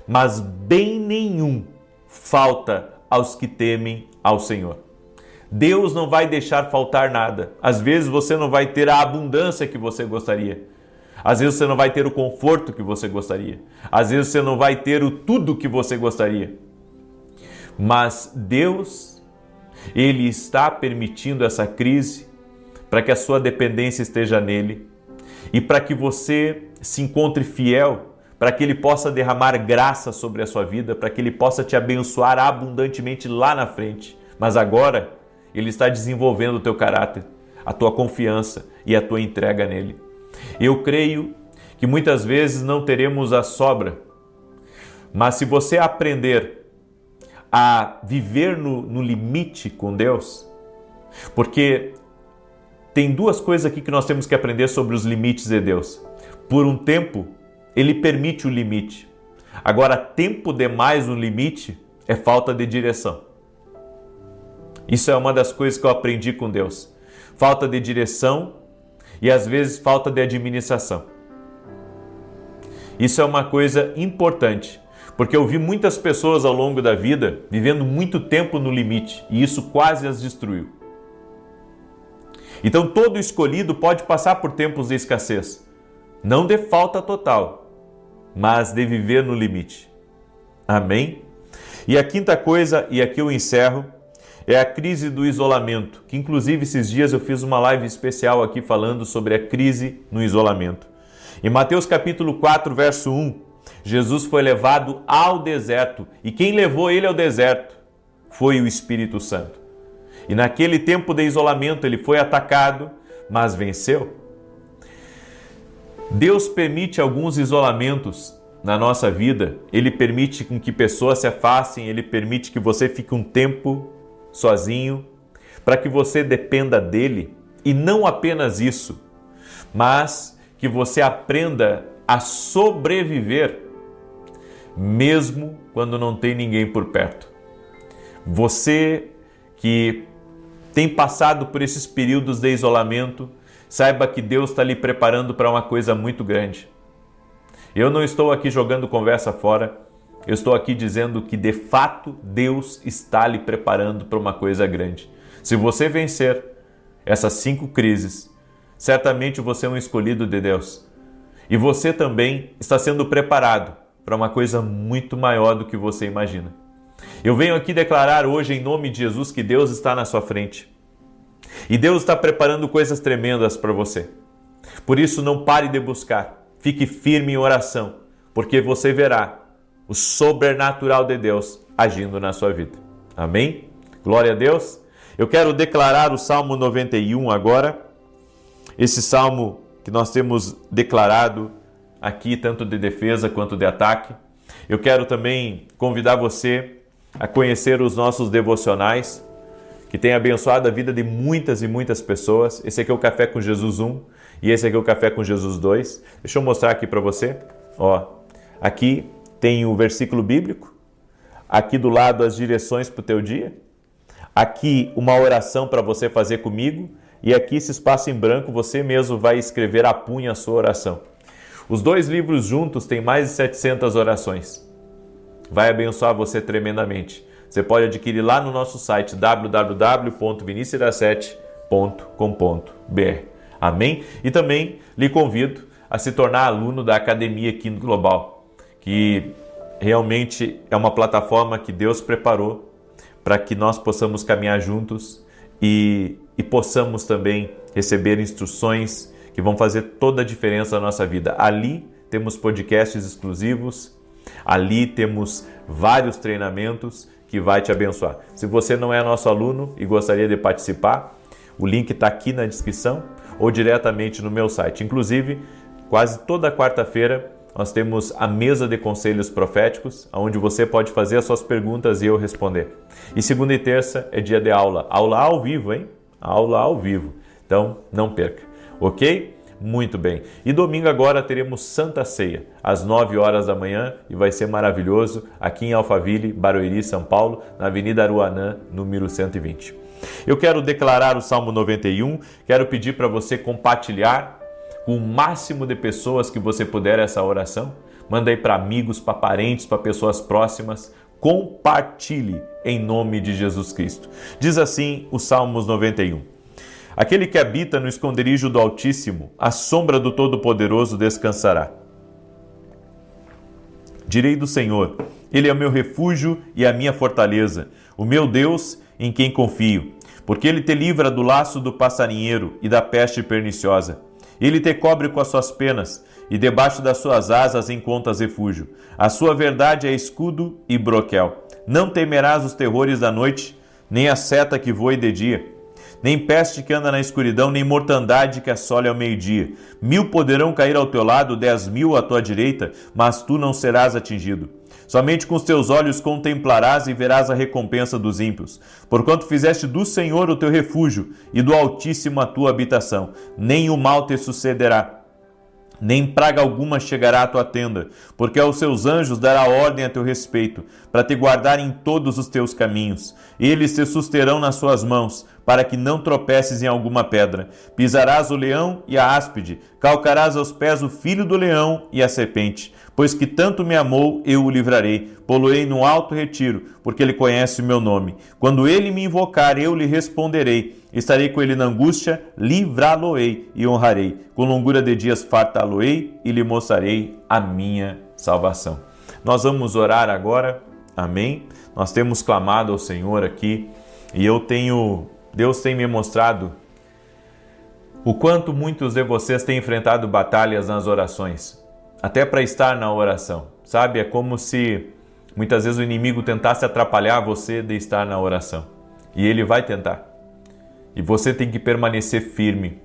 mas bem nenhum falta aos que temem ao Senhor. Deus não vai deixar faltar nada. Às vezes você não vai ter a abundância que você gostaria. Às vezes você não vai ter o conforto que você gostaria. Às vezes você não vai ter o tudo que você gostaria. Mas Deus, Ele está permitindo essa crise para que a sua dependência esteja nele e para que você se encontre fiel, para que ele possa derramar graça sobre a sua vida, para que ele possa te abençoar abundantemente lá na frente. Mas agora ele está desenvolvendo o teu caráter, a tua confiança e a tua entrega nele. Eu creio que muitas vezes não teremos a sobra, mas se você aprender a viver no limite com Deus, porque tem duas coisas aqui que nós temos que aprender sobre os limites de Deus. Por um tempo, ele permite o limite. Agora, tempo demais no limite é falta de direção. Isso é uma das coisas que eu aprendi com Deus. Falta de direção e às vezes falta de administração. Isso é uma coisa importante, porque eu vi muitas pessoas ao longo da vida vivendo muito tempo no limite e isso quase as destruiu. Então todo escolhido pode passar por tempos de escassez, não de falta total, mas de viver no limite. Amém? E a quinta coisa, e aqui eu encerro, é a crise do isolamento, que inclusive esses dias eu fiz uma live especial aqui falando sobre a crise no isolamento. Em Mateus capítulo 4, verso 1, Jesus foi levado ao deserto, e quem levou ele ao deserto foi o Espírito Santo. E naquele tempo de isolamento ele foi atacado, mas venceu. Deus permite alguns isolamentos na nossa vida, ele permite com que pessoas se afastem, ele permite que você fique um tempo sozinho, para que você dependa dele, e não apenas isso, mas que você aprenda a sobreviver, mesmo quando não tem ninguém por perto. Você que tem passado por esses períodos de isolamento, saiba que Deus está lhe preparando para uma coisa muito grande. Eu não estou aqui jogando conversa fora, eu estou aqui dizendo que de fato Deus está lhe preparando para uma coisa grande. Se você vencer essas 5 crises, certamente você é um escolhido de Deus. E você também está sendo preparado para uma coisa muito maior do que você imagina. Eu venho aqui declarar hoje em nome de Jesus que Deus está na sua frente. E Deus está preparando coisas tremendas para você. Por isso não pare de buscar. Fique firme em oração, porque você verá o sobrenatural de Deus agindo na sua vida. Amém? Glória a Deus. Eu quero declarar o Salmo 91 agora. Esse salmo que nós temos declarado aqui, tanto de defesa quanto de ataque. Eu quero também convidar você a conhecer os nossos devocionais, que tem abençoado a vida de muitas e muitas pessoas. Esse aqui é o Café com Jesus 1 e esse aqui é o Café com Jesus 2. Deixa eu mostrar aqui para você. Aqui tem o versículo bíblico, aqui do lado as direções para o teu dia, aqui uma oração para você fazer comigo e aqui esse espaço em branco você mesmo vai escrever a punha a sua oração. Os 2 livros juntos têm mais de 700 orações. Vai abençoar você tremendamente. Você pode adquirir lá no nosso site www.vinicius7.com.br. Amém? E também lhe convido a se tornar aluno da Academia Quinto Global, que realmente é uma plataforma que Deus preparou para que nós possamos caminhar juntos e possamos também receber instruções que vão fazer toda a diferença na nossa vida. Ali temos podcasts exclusivos, ali temos vários treinamentos que vai te abençoar. Se você não é nosso aluno e gostaria de participar, o link está aqui na descrição ou diretamente no meu site. Inclusive, quase toda quarta-feira nós temos a mesa de conselhos proféticos, onde você pode fazer as suas perguntas e eu responder. E segunda e terça é dia de aula. Aula ao vivo, hein? Aula ao vivo. Então, não perca. Ok? Muito bem. E domingo agora teremos Santa Ceia, às 9 horas da manhã, e vai ser maravilhoso, aqui em Alphaville, Barueri, São Paulo, na Avenida Aruanã, número 120. Eu quero declarar o Salmo 91, quero pedir para você compartilhar com o máximo de pessoas que você puder essa oração. Manda aí para amigos, para parentes, para pessoas próximas. Compartilhe em nome de Jesus Cristo. Diz assim o Salmos 91. Aquele que habita no esconderijo do Altíssimo, à sombra do Todo-Poderoso descansará. Direi do Senhor, Ele é o meu refúgio e a minha fortaleza, o meu Deus em quem confio. Porque ele te livra do laço do passarinheiro e da peste perniciosa. Ele te cobre com as suas penas, e debaixo das suas asas encontras refúgio. A sua verdade é escudo e broquel. Não temerás os terrores da noite, nem a seta que voe de dia, nem peste que anda na escuridão, nem mortandade que assole ao meio-dia. 1000 poderão cair ao teu lado, 10.000 à tua direita, mas tu não serás atingido. Somente com os teus olhos contemplarás e verás a recompensa dos ímpios. Porquanto fizeste do Senhor o teu refúgio e do Altíssimo a tua habitação. Nem o mal te sucederá, nem praga alguma chegará à tua tenda, porque aos seus anjos dará ordem a teu respeito, para te guardar em todos os teus caminhos. Eles te susterão nas suas mãos, para que não tropeces em alguma pedra. Pisarás o leão e a áspide, calcarás aos pés o filho do leão e a serpente. Pois que tanto me amou, eu o livrarei, pô-lo-ei no alto retiro, porque ele conhece o meu nome. Quando ele me invocar, eu lhe responderei. Estarei com ele na angústia, livrá-lo-ei e honrarei. Com longura de dias fartá-lo-ei e lhe mostrarei a minha salvação. Nós vamos orar agora, amém? Nós temos clamado ao Senhor aqui e Deus tem me mostrado o quanto muitos de vocês têm enfrentado batalhas nas orações, até para estar na oração, sabe? É como se muitas vezes o inimigo tentasse atrapalhar você de estar na oração, e ele vai tentar. E você tem que permanecer firme,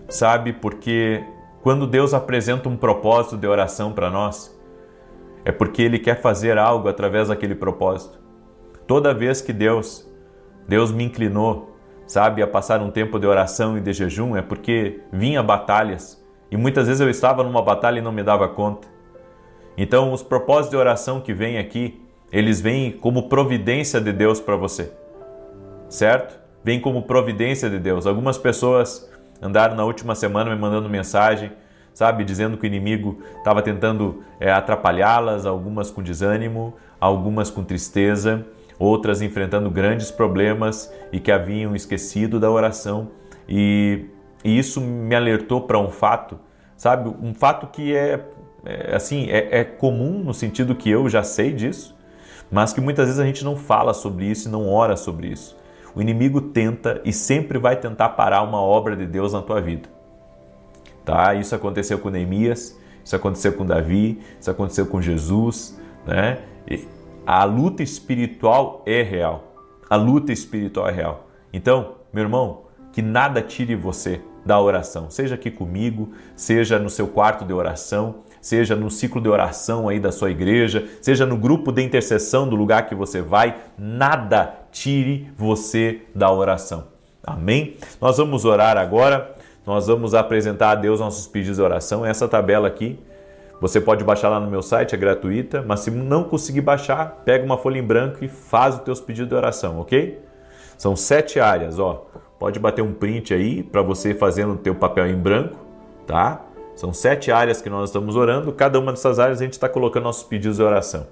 sabe? Porque quando Deus apresenta um propósito de oração para nós, é porque Ele quer fazer algo através daquele propósito. Toda vez que Deus me inclinou, sabe, a passar um tempo de oração e de jejum, é porque vinha batalhas. E muitas vezes eu estava numa batalha e não me dava conta. Então, os propósitos de oração que vêm aqui, eles vêm como providência de Deus para você, certo? Vem como providência de Deus. Algumas pessoas andaram na última semana me mandando mensagem, sabe, dizendo que o inimigo estava tentando atrapalhá-las, algumas com desânimo, algumas com tristeza, outras enfrentando grandes problemas e que haviam esquecido da oração. E isso me alertou para um fato, sabe, um fato que é comum no sentido que eu já sei disso, mas que muitas vezes a gente não fala sobre isso e não ora sobre isso. O inimigo tenta e sempre vai tentar parar uma obra de Deus na tua vida. Tá? Isso aconteceu com Neemias, isso aconteceu com Davi, isso aconteceu com Jesus, né? A luta espiritual é real. A luta espiritual é real. Então, meu irmão, que nada tire você da oração. Seja aqui comigo, seja no seu quarto de oração, seja no ciclo de oração aí da sua igreja, seja no grupo de intercessão do lugar que você vai, nada tire você da oração. Amém? Nós vamos orar agora, nós vamos apresentar a Deus nossos pedidos de oração. Essa tabela aqui, você pode baixar lá no meu site, é gratuita, mas se não conseguir baixar, pega uma folha em branco e faz os teus pedidos de oração, ok? São 7 áreas, ó. Pode bater um print aí para você fazer no teu papel em branco, tá? São 7 áreas que nós estamos orando. Cada uma dessas áreas a gente está colocando nossos pedidos de oração.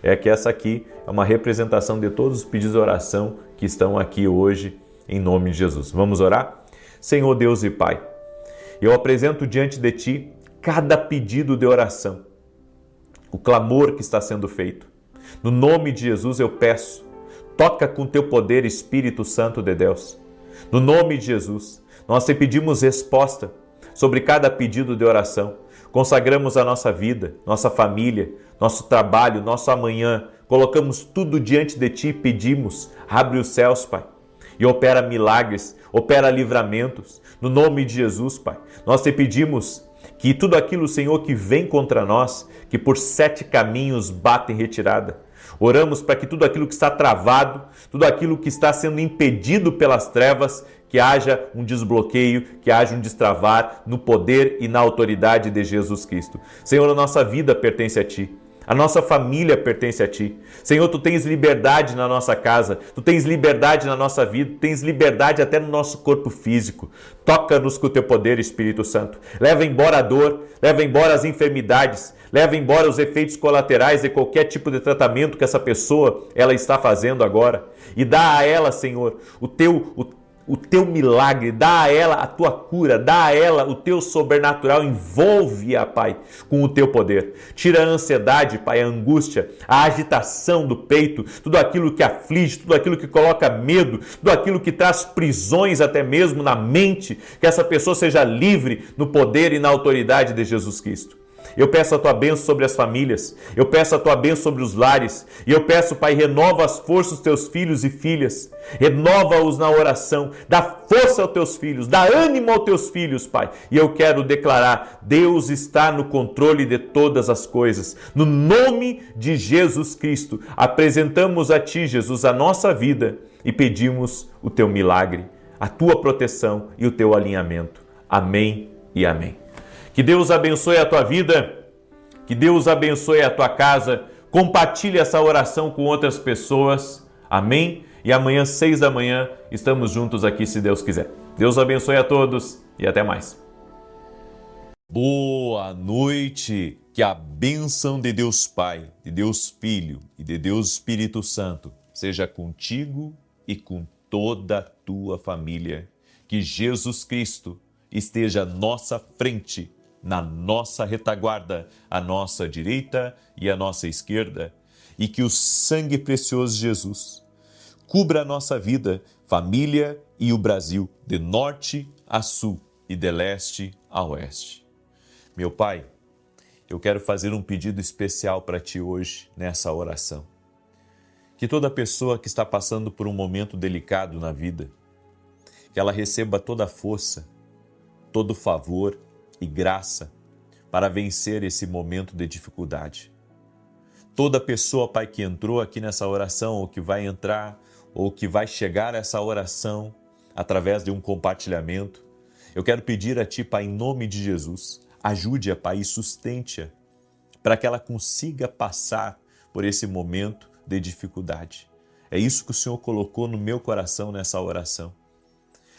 É que essa aqui é uma representação de todos os pedidos de oração que estão aqui hoje, em nome de Jesus. Vamos orar? Senhor Deus e Pai, eu apresento diante de Ti cada pedido de oração, o clamor que está sendo feito. No nome de Jesus eu peço, toca com Teu poder, Espírito Santo de Deus. No nome de Jesus, nós te pedimos resposta sobre cada pedido de oração. Consagramos a nossa vida, nossa família, nosso trabalho, nosso amanhã. Colocamos tudo diante de Ti e pedimos, abre os céus, Pai, e opera milagres, opera livramentos. No nome de Jesus, Pai, nós te pedimos que tudo aquilo, Senhor, que vem contra nós, que por 7 caminhos bate em retirada. Oramos para que tudo aquilo que está travado, tudo aquilo que está sendo impedido pelas trevas, que haja um desbloqueio, que haja um destravar no poder e na autoridade de Jesus Cristo. Senhor, a nossa vida pertence a Ti. A nossa família pertence a Ti. Senhor, Tu tens liberdade na nossa casa, Tu tens liberdade na nossa vida, Tu tens liberdade até no nosso corpo físico. Toca-nos com o Teu poder, Espírito Santo. Leva embora a dor, leva embora as enfermidades, leva embora os efeitos colaterais de qualquer tipo de tratamento que essa pessoa ela está fazendo agora. E dá a ela, Senhor, o teu milagre, dá a ela a tua cura, dá a ela o teu sobrenatural, envolve-a, Pai, com o teu poder. Tira a ansiedade, Pai, a angústia, a agitação do peito, tudo aquilo que aflige, tudo aquilo que coloca medo, tudo aquilo que traz prisões até mesmo na mente, que essa pessoa seja livre no poder e na autoridade de Jesus Cristo. Eu peço a tua bênção sobre as famílias, eu peço a tua bênção sobre os lares, e eu peço, Pai, renova as forças dos teus filhos e filhas, renova-os na oração, dá força aos teus filhos, dá ânimo aos teus filhos, Pai. E eu quero declarar, Deus está no controle de todas as coisas. No nome de Jesus Cristo, apresentamos a ti, Jesus, a nossa vida e pedimos o teu milagre, a tua proteção e o teu alinhamento. Amém e amém. Que Deus abençoe a tua vida, que Deus abençoe a tua casa, compartilhe essa oração com outras pessoas, amém? E amanhã, 6 da manhã, estamos juntos aqui, se Deus quiser. Deus abençoe a todos e até mais. Boa noite, que a bênção de Deus Pai, de Deus Filho e de Deus Espírito Santo seja contigo e com toda a tua família. Que Jesus Cristo esteja à nossa frente, na nossa retaguarda, à nossa direita e à nossa esquerda, e que o sangue precioso de Jesus cubra a nossa vida, família e o Brasil, de norte a sul e de leste a oeste. Meu Pai, eu quero fazer um pedido especial para Ti hoje, nessa oração. Que toda pessoa que está passando por um momento delicado na vida, que ela receba toda a força, todo favor e graça para vencer esse momento de dificuldade. Toda pessoa, Pai, que entrou aqui nessa oração, ou que vai entrar, ou que vai chegar a essa oração através de um compartilhamento, eu quero pedir a Ti, Pai, em nome de Jesus, ajude-a, Pai, e sustente-a, para que ela consiga passar por esse momento de dificuldade. É isso que o Senhor colocou no meu coração nessa oração.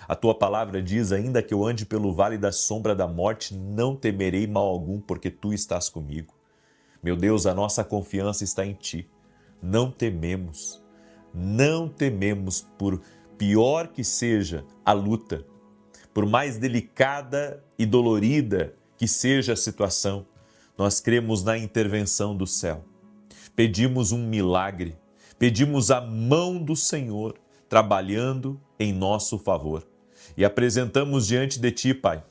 A tua palavra diz, ainda que eu ande pelo vale da sombra da morte, não temerei mal algum, porque tu estás comigo. Meu Deus, a nossa confiança está em ti. Não tememos por pior que seja a luta, por mais delicada e dolorida que seja a situação, nós cremos na intervenção do céu. Pedimos um milagre, pedimos a mão do Senhor trabalhando em nosso favor. E apresentamos diante de Ti, Pai,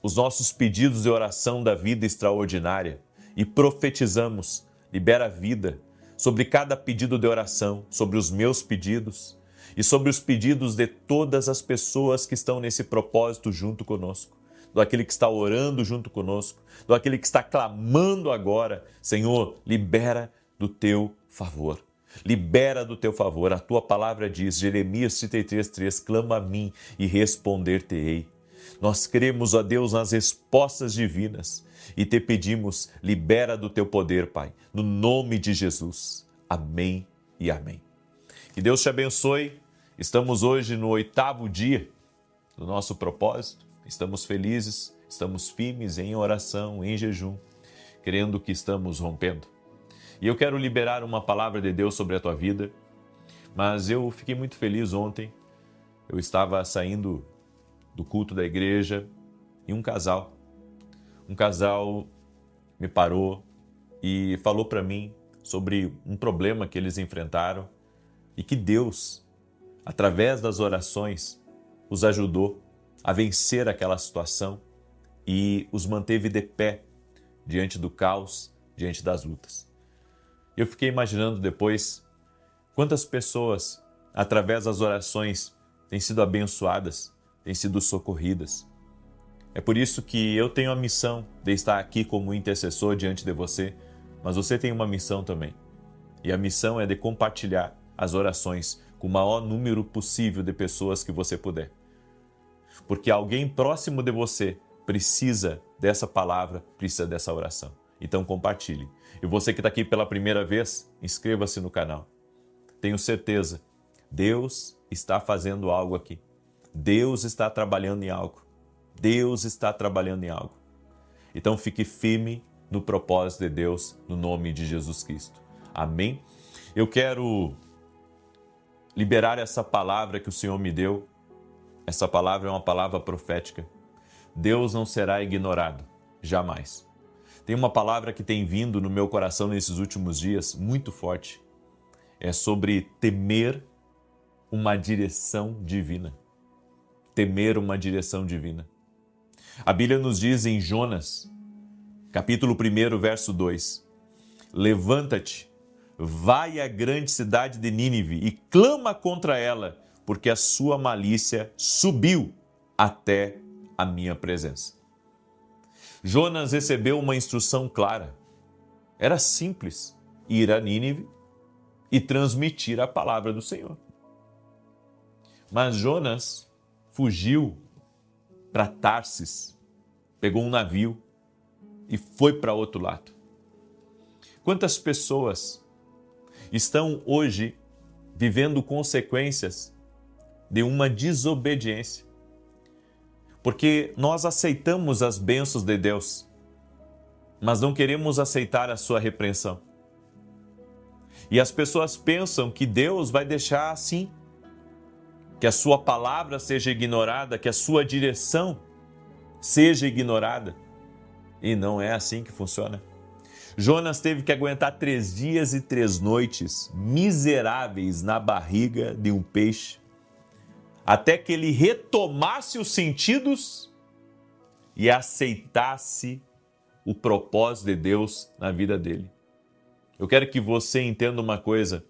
os nossos pedidos de oração da vida extraordinária e profetizamos, libera vida sobre cada pedido de oração, sobre os meus pedidos e sobre os pedidos de todas as pessoas que estão nesse propósito junto conosco, do aquele que está orando junto conosco, do aquele que está clamando agora. Senhor, libera do Teu favor. Libera do teu favor, a tua palavra diz, Jeremias 33:3, clama a mim e responder-te-ei. Nós cremos, ó Deus, nas respostas divinas e te pedimos, libera do teu poder, Pai, no nome de Jesus. Amém e amém. Que Deus te abençoe. Estamos hoje no 8º dia do nosso propósito. Estamos felizes, estamos firmes em oração, em jejum, crendo que estamos rompendo. E eu quero liberar uma palavra de Deus sobre a tua vida, mas eu fiquei muito feliz ontem. Eu estava saindo do culto da igreja e um casal me parou e falou para mim sobre um problema que eles enfrentaram e que Deus, através das orações, os ajudou a vencer aquela situação e os manteve de pé diante do caos, diante das lutas. Eu fiquei imaginando depois quantas pessoas, através das orações, têm sido abençoadas, têm sido socorridas. É por isso que eu tenho a missão de estar aqui como intercessor diante de você, mas você tem uma missão também. E a missão é de compartilhar as orações com o maior número possível de pessoas que você puder. Porque alguém próximo de você precisa dessa palavra, precisa dessa oração. Então compartilhe. E você que está aqui pela primeira vez, inscreva-se no canal. Tenho certeza, Deus está fazendo algo aqui. Deus está trabalhando em algo. Deus está trabalhando em algo. Então fique firme no propósito de Deus, no nome de Jesus Cristo. Amém? Eu quero liberar essa palavra que o Senhor me deu. Essa palavra é uma palavra profética. Deus não será ignorado, jamais. Tem uma palavra que tem vindo no meu coração nesses últimos dias, muito forte. É sobre temer uma direção divina. Temer uma direção divina. A Bíblia nos diz em Jonas, capítulo 1, verso 2: levanta-te, vai à grande cidade de Nínive e clama contra ela, porque a sua malícia subiu até a minha presença. Jonas recebeu uma instrução clara. Era simples ir a Nínive e transmitir a palavra do Senhor. Mas Jonas fugiu para Tarsis, pegou um navio e foi para outro lado. Quantas pessoas estão hoje vivendo consequências de uma desobediência? Porque nós aceitamos as bênçãos de Deus, mas não queremos aceitar a sua repreensão. E as pessoas pensam que Deus vai deixar assim, que a sua palavra seja ignorada, que a sua direção seja ignorada. E não é assim que funciona. Jonas teve que aguentar 3 dias e 3 noites miseráveis na barriga de um peixe, até que ele retomasse os sentidos e aceitasse o propósito de Deus na vida dele. Eu quero que você entenda uma coisa: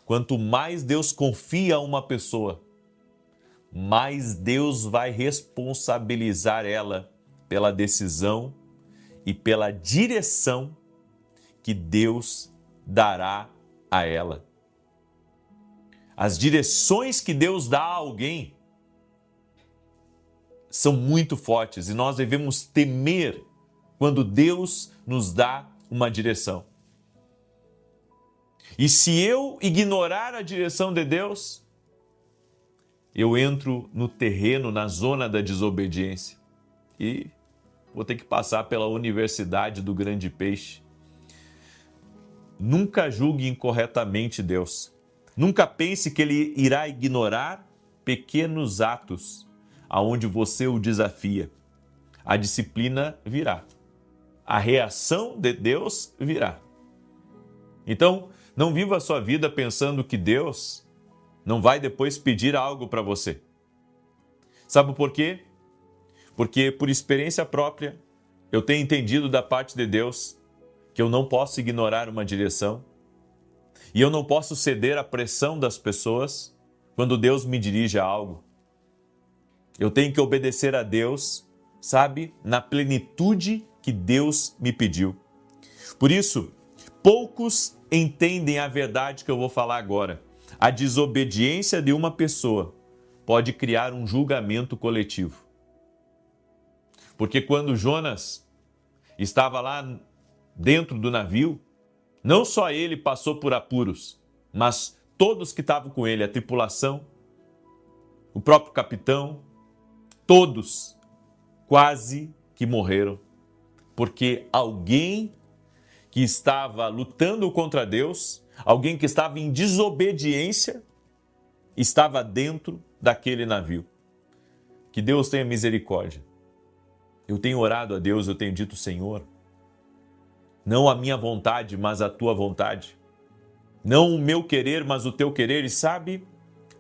quanto mais Deus confia a uma pessoa, mais Deus vai responsabilizar ela pela decisão e pela direção que Deus dará a ela. As direções que Deus dá a alguém são muito fortes e nós devemos temer quando Deus nos dá uma direção. E se eu ignorar a direção de Deus, eu entro no terreno, na zona da desobediência e vou ter que passar pela universidade do grande peixe. Nunca julgue incorretamente Deus. Nunca pense que Ele irá ignorar pequenos atos aonde você o desafia. A disciplina virá. A reação de Deus virá. Então, não viva a sua vida pensando que Deus não vai depois pedir algo para você. Sabe por quê? Porque por experiência própria, eu tenho entendido da parte de Deus que eu não posso ignorar uma direção e eu não posso ceder à pressão das pessoas quando Deus me dirige a algo. Eu tenho que obedecer a Deus, sabe, na plenitude que Deus me pediu. Por isso, poucos entendem a verdade que eu vou falar agora. A desobediência de uma pessoa pode criar um julgamento coletivo. Porque quando Jonas estava lá dentro do navio, não só ele passou por apuros, mas todos que estavam com ele, a tripulação, o próprio capitão, todos quase que morreram, porque alguém que estava lutando contra Deus, alguém que estava em desobediência, estava dentro daquele navio. Que Deus tenha misericórdia. Eu tenho orado a Deus, eu tenho dito: Senhor, não a minha vontade, mas a tua vontade. Não o meu querer, mas o teu querer. E sabe,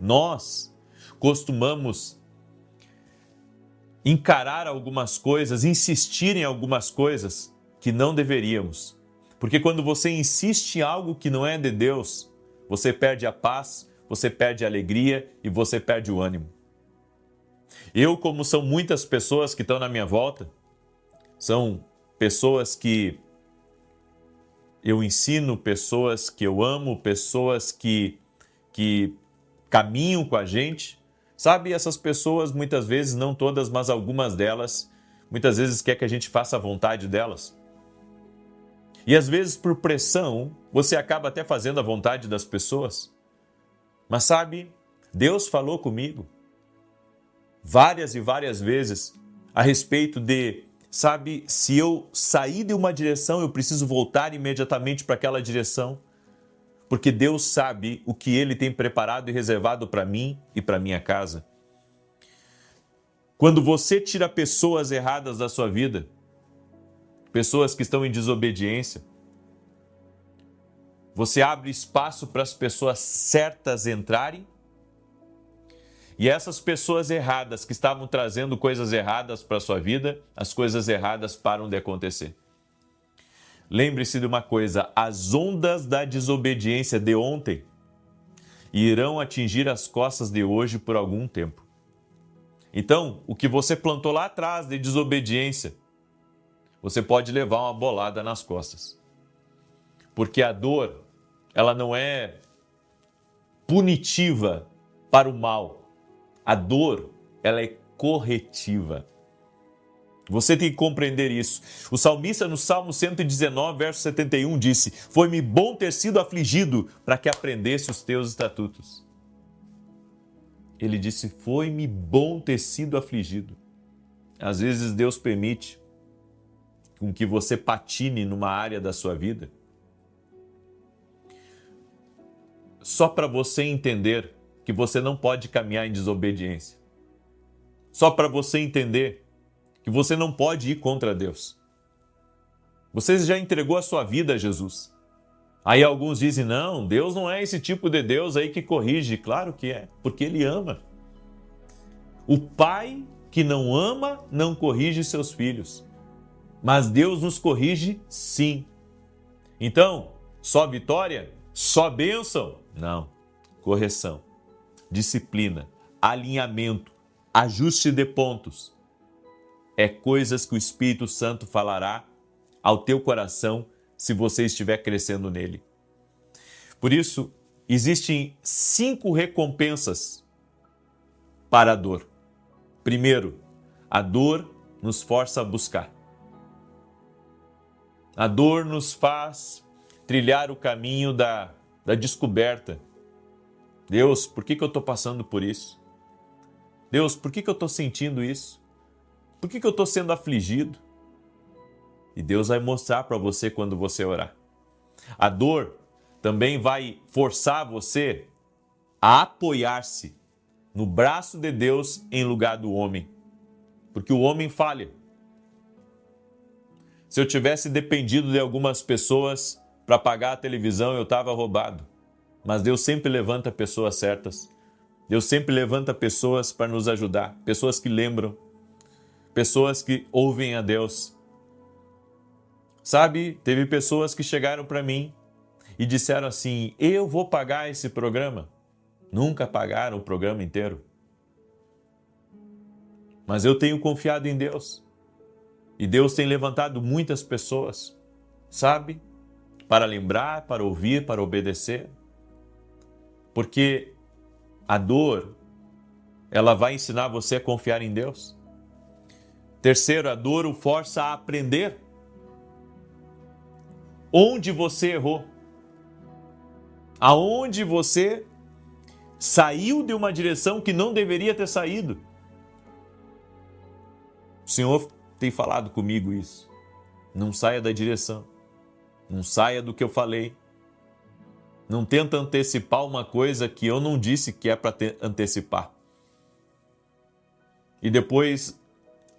nós costumamos encarar algumas coisas, insistir em algumas coisas que não deveríamos. Porque quando você insiste em algo que não é de Deus, você perde a paz, você perde a alegria e você perde o ânimo. Eu, como são muitas pessoas que estão na minha volta, são pessoas que eu ensino, pessoas que eu amo, pessoas que caminham com a gente. Sabe, essas pessoas, muitas vezes, não todas, mas algumas delas, muitas vezes quer que a gente faça a vontade delas. E às vezes, por pressão, você acaba até fazendo a vontade das pessoas. Mas sabe, Deus falou comigo várias e várias vezes a respeito de, sabe, se eu sair de uma direção, eu preciso voltar imediatamente para aquela direção. porque Deus sabe o que Ele tem preparado e reservado para mim e para minha casa. Quando você tira pessoas erradas da sua vida, pessoas que estão em desobediência, você abre espaço para as pessoas certas entrarem, e essas pessoas erradas que estavam trazendo coisas erradas para a sua vida, as coisas erradas param de acontecer. Lembre-se de uma coisa, as ondas da desobediência de ontem irão atingir as costas de hoje por algum tempo. Então, o que você plantou lá atrás de desobediência, você pode levar uma bolada nas costas. Porque a dor, ela não é punitiva para o mal. A dor, ela é corretiva. Você tem que compreender isso. O salmista no Salmo 119, verso 71 disse: "Foi-me bom ter sido afligido para que aprendesse os teus estatutos." Ele disse: "Foi-me bom ter sido afligido." Às vezes Deus permite com que você patine numa área da sua vida, só para você entender que você não pode caminhar em desobediência. Só para você entender que você não pode ir contra Deus. Você já entregou a sua vida a Jesus. Aí alguns dizem: "Não, Deus não é esse tipo de Deus aí que corrige." Claro que é, porque Ele ama. O pai que não ama não corrige seus filhos. Mas Deus nos corrige sim. Então, só vitória? Só bênção? Não. Correção, disciplina, alinhamento, ajuste de pontos. É coisas que o Espírito Santo falará ao teu coração se você estiver crescendo nele. Por isso, existem 5 recompensas para a dor. Primeiro, a dor nos força a buscar. A dor nos faz trilhar o caminho da descoberta. Deus, por que eu estou passando por isso? Deus, por que eu estou sentindo isso? Por que eu estou sendo afligido? E Deus vai mostrar para você quando você orar. A dor também vai forçar você a apoiar-se no braço de Deus em lugar do homem. Porque o homem falha. Se eu tivesse dependido de algumas pessoas para pagar a televisão, eu estava roubado. Mas Deus sempre levanta pessoas certas. Deus sempre levanta pessoas para nos ajudar. Pessoas que lembram. Pessoas que ouvem a Deus. Sabe, teve pessoas que chegaram para mim e disseram assim: "Eu vou pagar esse programa." Nunca pagaram o programa inteiro. Mas eu tenho confiado em Deus. E Deus tem levantado muitas pessoas, sabe? Para lembrar, para ouvir, para obedecer. Porque a dor, ela vai ensinar você a confiar em Deus. Terceiro, a dor o força a aprender. Onde você errou? Aonde você saiu de uma direção que não deveria ter saído? O Senhor tem falado comigo isso. Não saia da direção. Não saia do que eu falei. Não tenta antecipar uma coisa que eu não disse que é para antecipar. E depois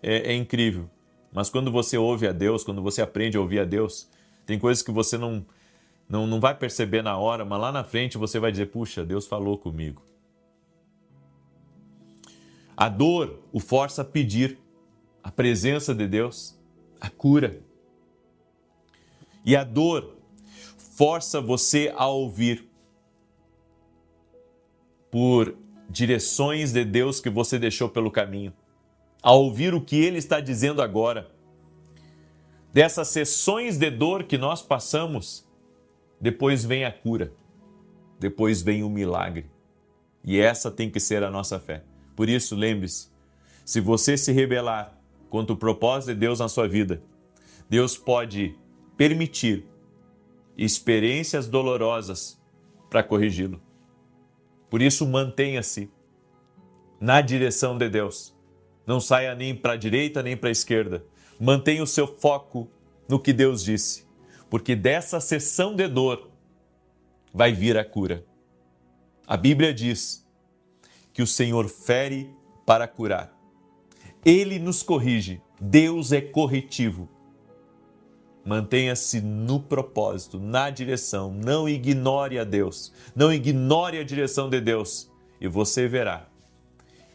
é incrível. Mas quando você ouve a Deus, quando você aprende a ouvir a Deus, tem coisas que você não vai perceber na hora, mas lá na frente você vai dizer: "Puxa, Deus falou comigo." A dor o força a pedir a presença de Deus, a cura. E a dor força você a ouvir por direções de Deus que você deixou pelo caminho, a ouvir o que Ele está dizendo agora. Dessas sessões de dor que nós passamos, depois vem a cura, depois vem o milagre. E essa tem que ser a nossa fé. Por isso, lembre-se, se você se rebelar contra o propósito de Deus na sua vida, Deus pode permitir experiências dolorosas para corrigi-lo. Por isso, mantenha-se na direção de Deus. Não saia nem para a direita nem para a esquerda. Mantenha o seu foco no que Deus disse. Porque dessa sessão de dor, vai vir a cura. A Bíblia diz que o Senhor fere para curar. Ele nos corrige. Deus é corretivo. Mantenha-se no propósito, na direção. Não ignore a Deus. Não ignore a direção de Deus. E você verá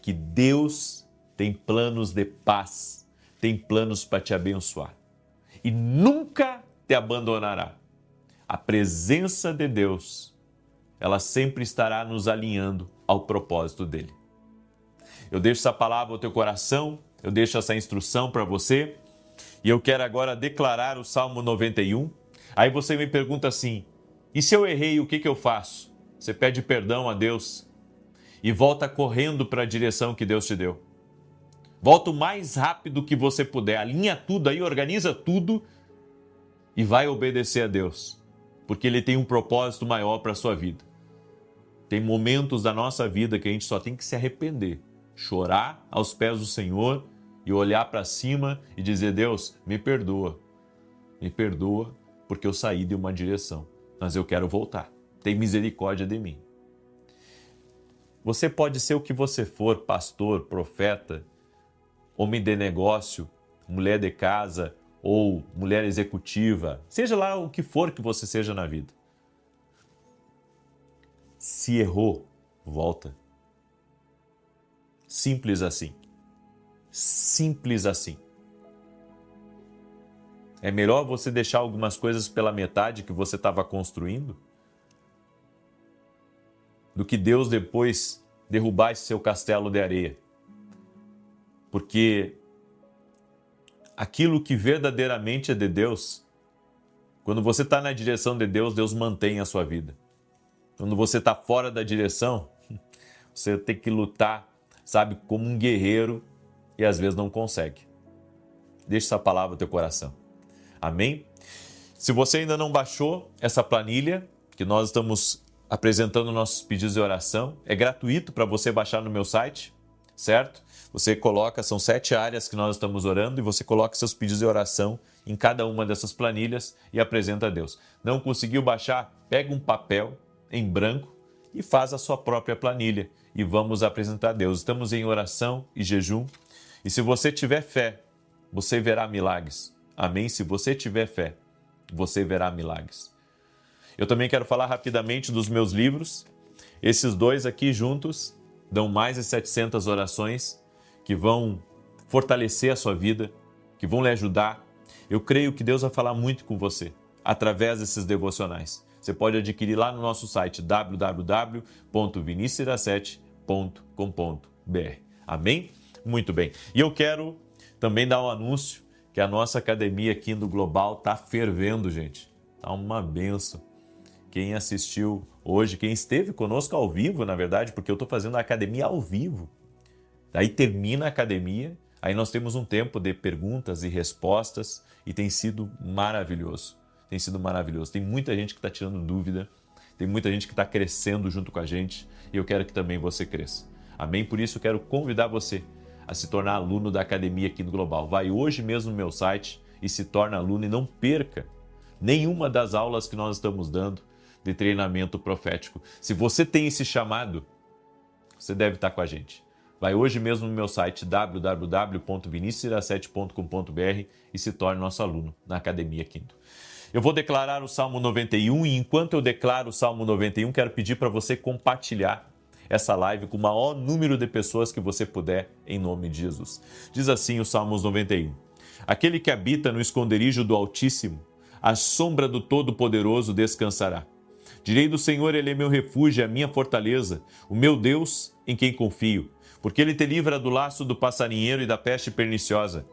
que Deus tem planos de paz, tem planos para te abençoar. E nunca te abandonará. A presença de Deus, ela sempre estará nos alinhando ao propósito dele. Eu deixo essa palavra ao teu coração, eu deixo essa instrução para você, e eu quero agora declarar o Salmo 91. Aí você me pergunta assim, e se eu errei, o que eu faço? Você pede perdão a Deus e volta correndo para a direção que Deus te deu. Volta o mais rápido que você puder, alinha tudo aí, organiza tudo e vai obedecer a Deus, porque Ele tem um propósito maior para a sua vida. Tem momentos da nossa vida que a gente só tem que se arrepender, chorar aos pés do Senhor e olhar para cima e dizer, Deus, me perdoa porque eu saí de uma direção, mas eu quero voltar, tem misericórdia de mim. Você pode ser o que você for, pastor, profeta, homem de negócio, mulher de casa ou mulher executiva, seja lá o que for que você seja na vida. Se errou, volta. Simples assim. Simples assim. É melhor você deixar algumas coisas pela metade que você estava construindo do que Deus depois derrubar esse seu castelo de areia. Porque aquilo que verdadeiramente é de Deus, quando você está na direção de Deus, Deus mantém a sua vida. Quando você está fora da direção, você tem que lutar, sabe, como um guerreiro e às vezes não consegue. Deixa essa palavra no teu coração. Amém? Se você ainda não baixou essa planilha, que nós estamos apresentando nossos pedidos de oração, é gratuito para você baixar no meu site, certo? Você coloca, são 7 áreas que nós estamos orando e você coloca seus pedidos de oração em cada uma dessas planilhas e apresenta a Deus. Não conseguiu baixar? Pega um papel em branco e faz a sua própria planilha e vamos apresentar a Deus. Estamos em oração e jejum e se você tiver fé, você verá milagres. Amém? Se você tiver fé, você verá milagres. Eu também quero falar rapidamente dos meus livros. Esses 2 aqui juntos dão mais de 700 orações que vão fortalecer a sua vida, que vão lhe ajudar. Eu creio que Deus vai falar muito com você através desses devocionais. Você pode adquirir lá no nosso site www.vinicius17.com.br. Amém? Muito bem. E eu quero também dar um anúncio que a nossa academia aqui no Global está fervendo, gente. Está uma benção. Quem assistiu hoje, quem esteve conosco ao vivo, na verdade, porque eu estou fazendo a academia ao vivo. Daí termina a academia, aí nós temos um tempo de perguntas e respostas e tem sido maravilhoso. Tem sido maravilhoso. Tem muita gente que está tirando dúvida, tem muita gente que está crescendo junto com a gente e eu quero que também você cresça. Amém? Por isso eu quero convidar você a se tornar aluno da academia aqui no Global. Vai hoje mesmo no meu site e se torna aluno e não perca nenhuma das aulas que nós estamos dando de treinamento profético. Se você tem esse chamado, você deve estar com a gente. Vai hoje mesmo no meu site www.vinicius17.com.br e se torne nosso aluno na Academia Quinto. Eu vou declarar o Salmo 91 e enquanto eu declaro o Salmo 91, quero pedir para você compartilhar essa live com o maior número de pessoas que você puder, em nome de Jesus. Diz assim o Salmos 91. Aquele que habita no esconderijo do Altíssimo, à sombra do Todo-Poderoso descansará. Direi do Senhor, Ele é meu refúgio, a minha fortaleza, o meu Deus em quem confio, porque Ele te livra do laço do passarinheiro e da peste perniciosa.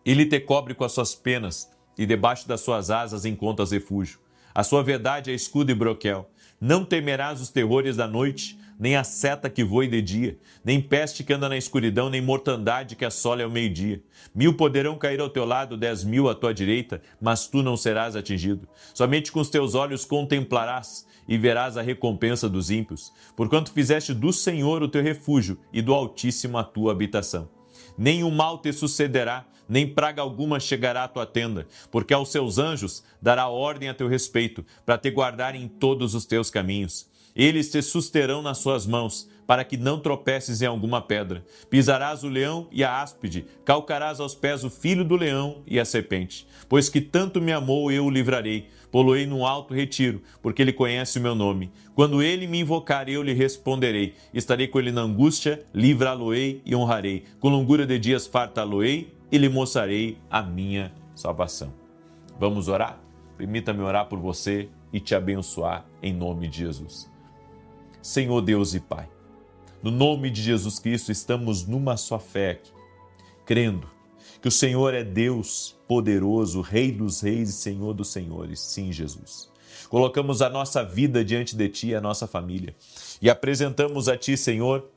Ele te cobre com as suas penas e debaixo das suas asas encontras refúgio. A sua verdade é escudo e broquel. Não temerás os terrores da noite, nem a seta que voe de dia, nem peste que anda na escuridão, nem mortandade que assole ao meio-dia. 1000 poderão cair ao teu lado, 10.000 à tua direita, mas tu não serás atingido. Somente com os teus olhos contemplarás e verás a recompensa dos ímpios, porquanto fizeste do Senhor o teu refúgio e do Altíssimo a tua habitação. Nenhum mal te sucederá, nem praga alguma chegará à tua tenda, porque aos seus anjos dará ordem a teu respeito, para te guardarem em todos os teus caminhos. Eles te susterão nas suas mãos, para que não tropeces em alguma pedra. Pisarás o leão e a áspide, calcarás aos pés o filho do leão e a serpente. Pois que tanto me amou, eu o livrarei, pô-lo-ei num alto retiro, porque ele conhece o meu nome. Quando ele me invocar, eu lhe responderei. Estarei com ele na angústia, livrá-lo-ei e honrarei. Com longura de dias fartá-lo-ei e lhe mostrarei a minha salvação. Vamos orar? Permita-me orar por você e te abençoar em nome de Jesus. Senhor Deus e Pai, no nome de Jesus Cristo estamos numa só fé aqui, crendo que o Senhor é Deus poderoso, Rei dos reis e Senhor dos senhores. Sim, Jesus. Colocamos a nossa vida diante de Ti, a nossa família, e apresentamos a Ti, Senhor,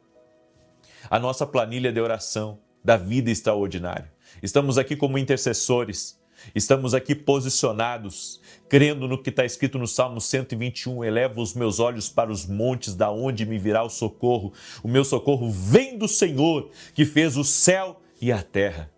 a nossa planilha de oração da vida extraordinária. Estamos aqui como intercessores, estamos aqui posicionados, crendo no que está escrito no Salmo 121, elevo os meus olhos para os montes, da onde me virá o socorro. O meu socorro vem do Senhor, que fez o céu e a terra.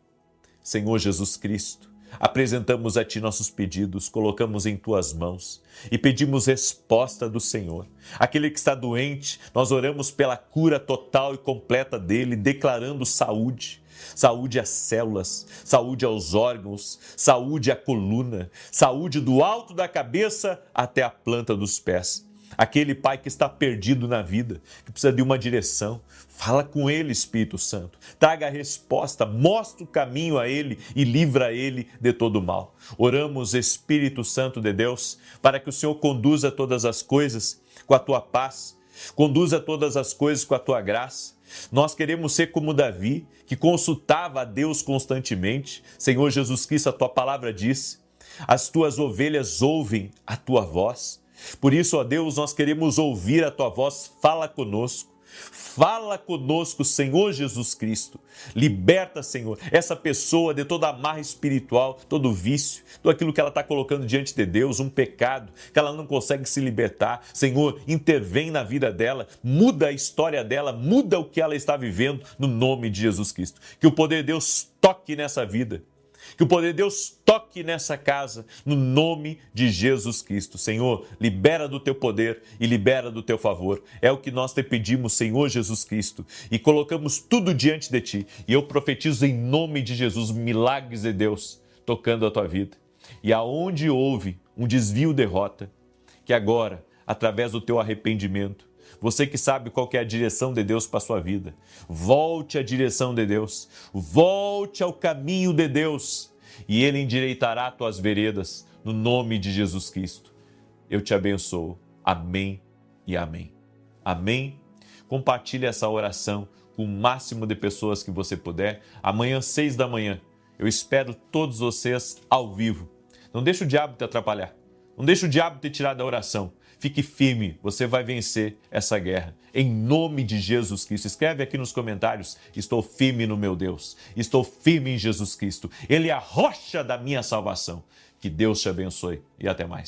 Senhor Jesus Cristo, apresentamos a Ti nossos pedidos, colocamos em Tuas mãos e pedimos resposta do Senhor. Aquele que está doente, nós oramos pela cura total e completa dele, declarando saúde. Saúde às células, saúde aos órgãos, saúde à coluna, saúde do alto da cabeça até a planta dos pés. Aquele pai que está perdido na vida, que precisa de uma direção, fala com ele, Espírito Santo. Traga a resposta, mostra o caminho a ele e livra ele de todo mal. Oramos, Espírito Santo de Deus, para que o Senhor conduza todas as coisas com a tua paz, conduza todas as coisas com a tua graça. Nós queremos ser como Davi, que consultava a Deus constantemente. Senhor Jesus Cristo, a tua palavra diz: as tuas ovelhas ouvem a tua voz. Por isso, ó Deus, nós queremos ouvir a tua voz. Fala conosco. Fala conosco, Senhor Jesus Cristo. Liberta, Senhor, essa pessoa de toda amarra espiritual, todo vício, tudo aquilo que ela está colocando diante de Deus, um pecado, que ela não consegue se libertar. Senhor, intervém na vida dela, muda a história dela, muda o que ela está vivendo, no nome de Jesus Cristo. Que o poder de Deus toque nessa vida. Que o poder de Deus toque nessa casa, no nome de Jesus Cristo. Senhor, libera do teu poder e libera do teu favor. É o que nós te pedimos, Senhor Jesus Cristo, e colocamos tudo diante de ti. E eu profetizo em nome de Jesus milagres de Deus tocando a tua vida. E aonde houve um desvio, derrota, que agora, através do teu arrependimento, você que sabe qual que é a direção de Deus para a sua vida, volte à direção de Deus, volte ao caminho de Deus e Ele endireitará tuas veredas no nome de Jesus Cristo. Eu te abençoo. Amém e amém. Amém. Compartilhe essa oração com o máximo de pessoas que você puder. Amanhã, 6 da manhã, eu espero todos vocês ao vivo. Não deixe o diabo te atrapalhar. Não deixe o diabo te tirar da oração. Fique firme, você vai vencer essa guerra. Em nome de Jesus Cristo. Escreve aqui nos comentários: estou firme no meu Deus. Estou firme em Jesus Cristo. Ele é a rocha da minha salvação. Que Deus te abençoe e até mais.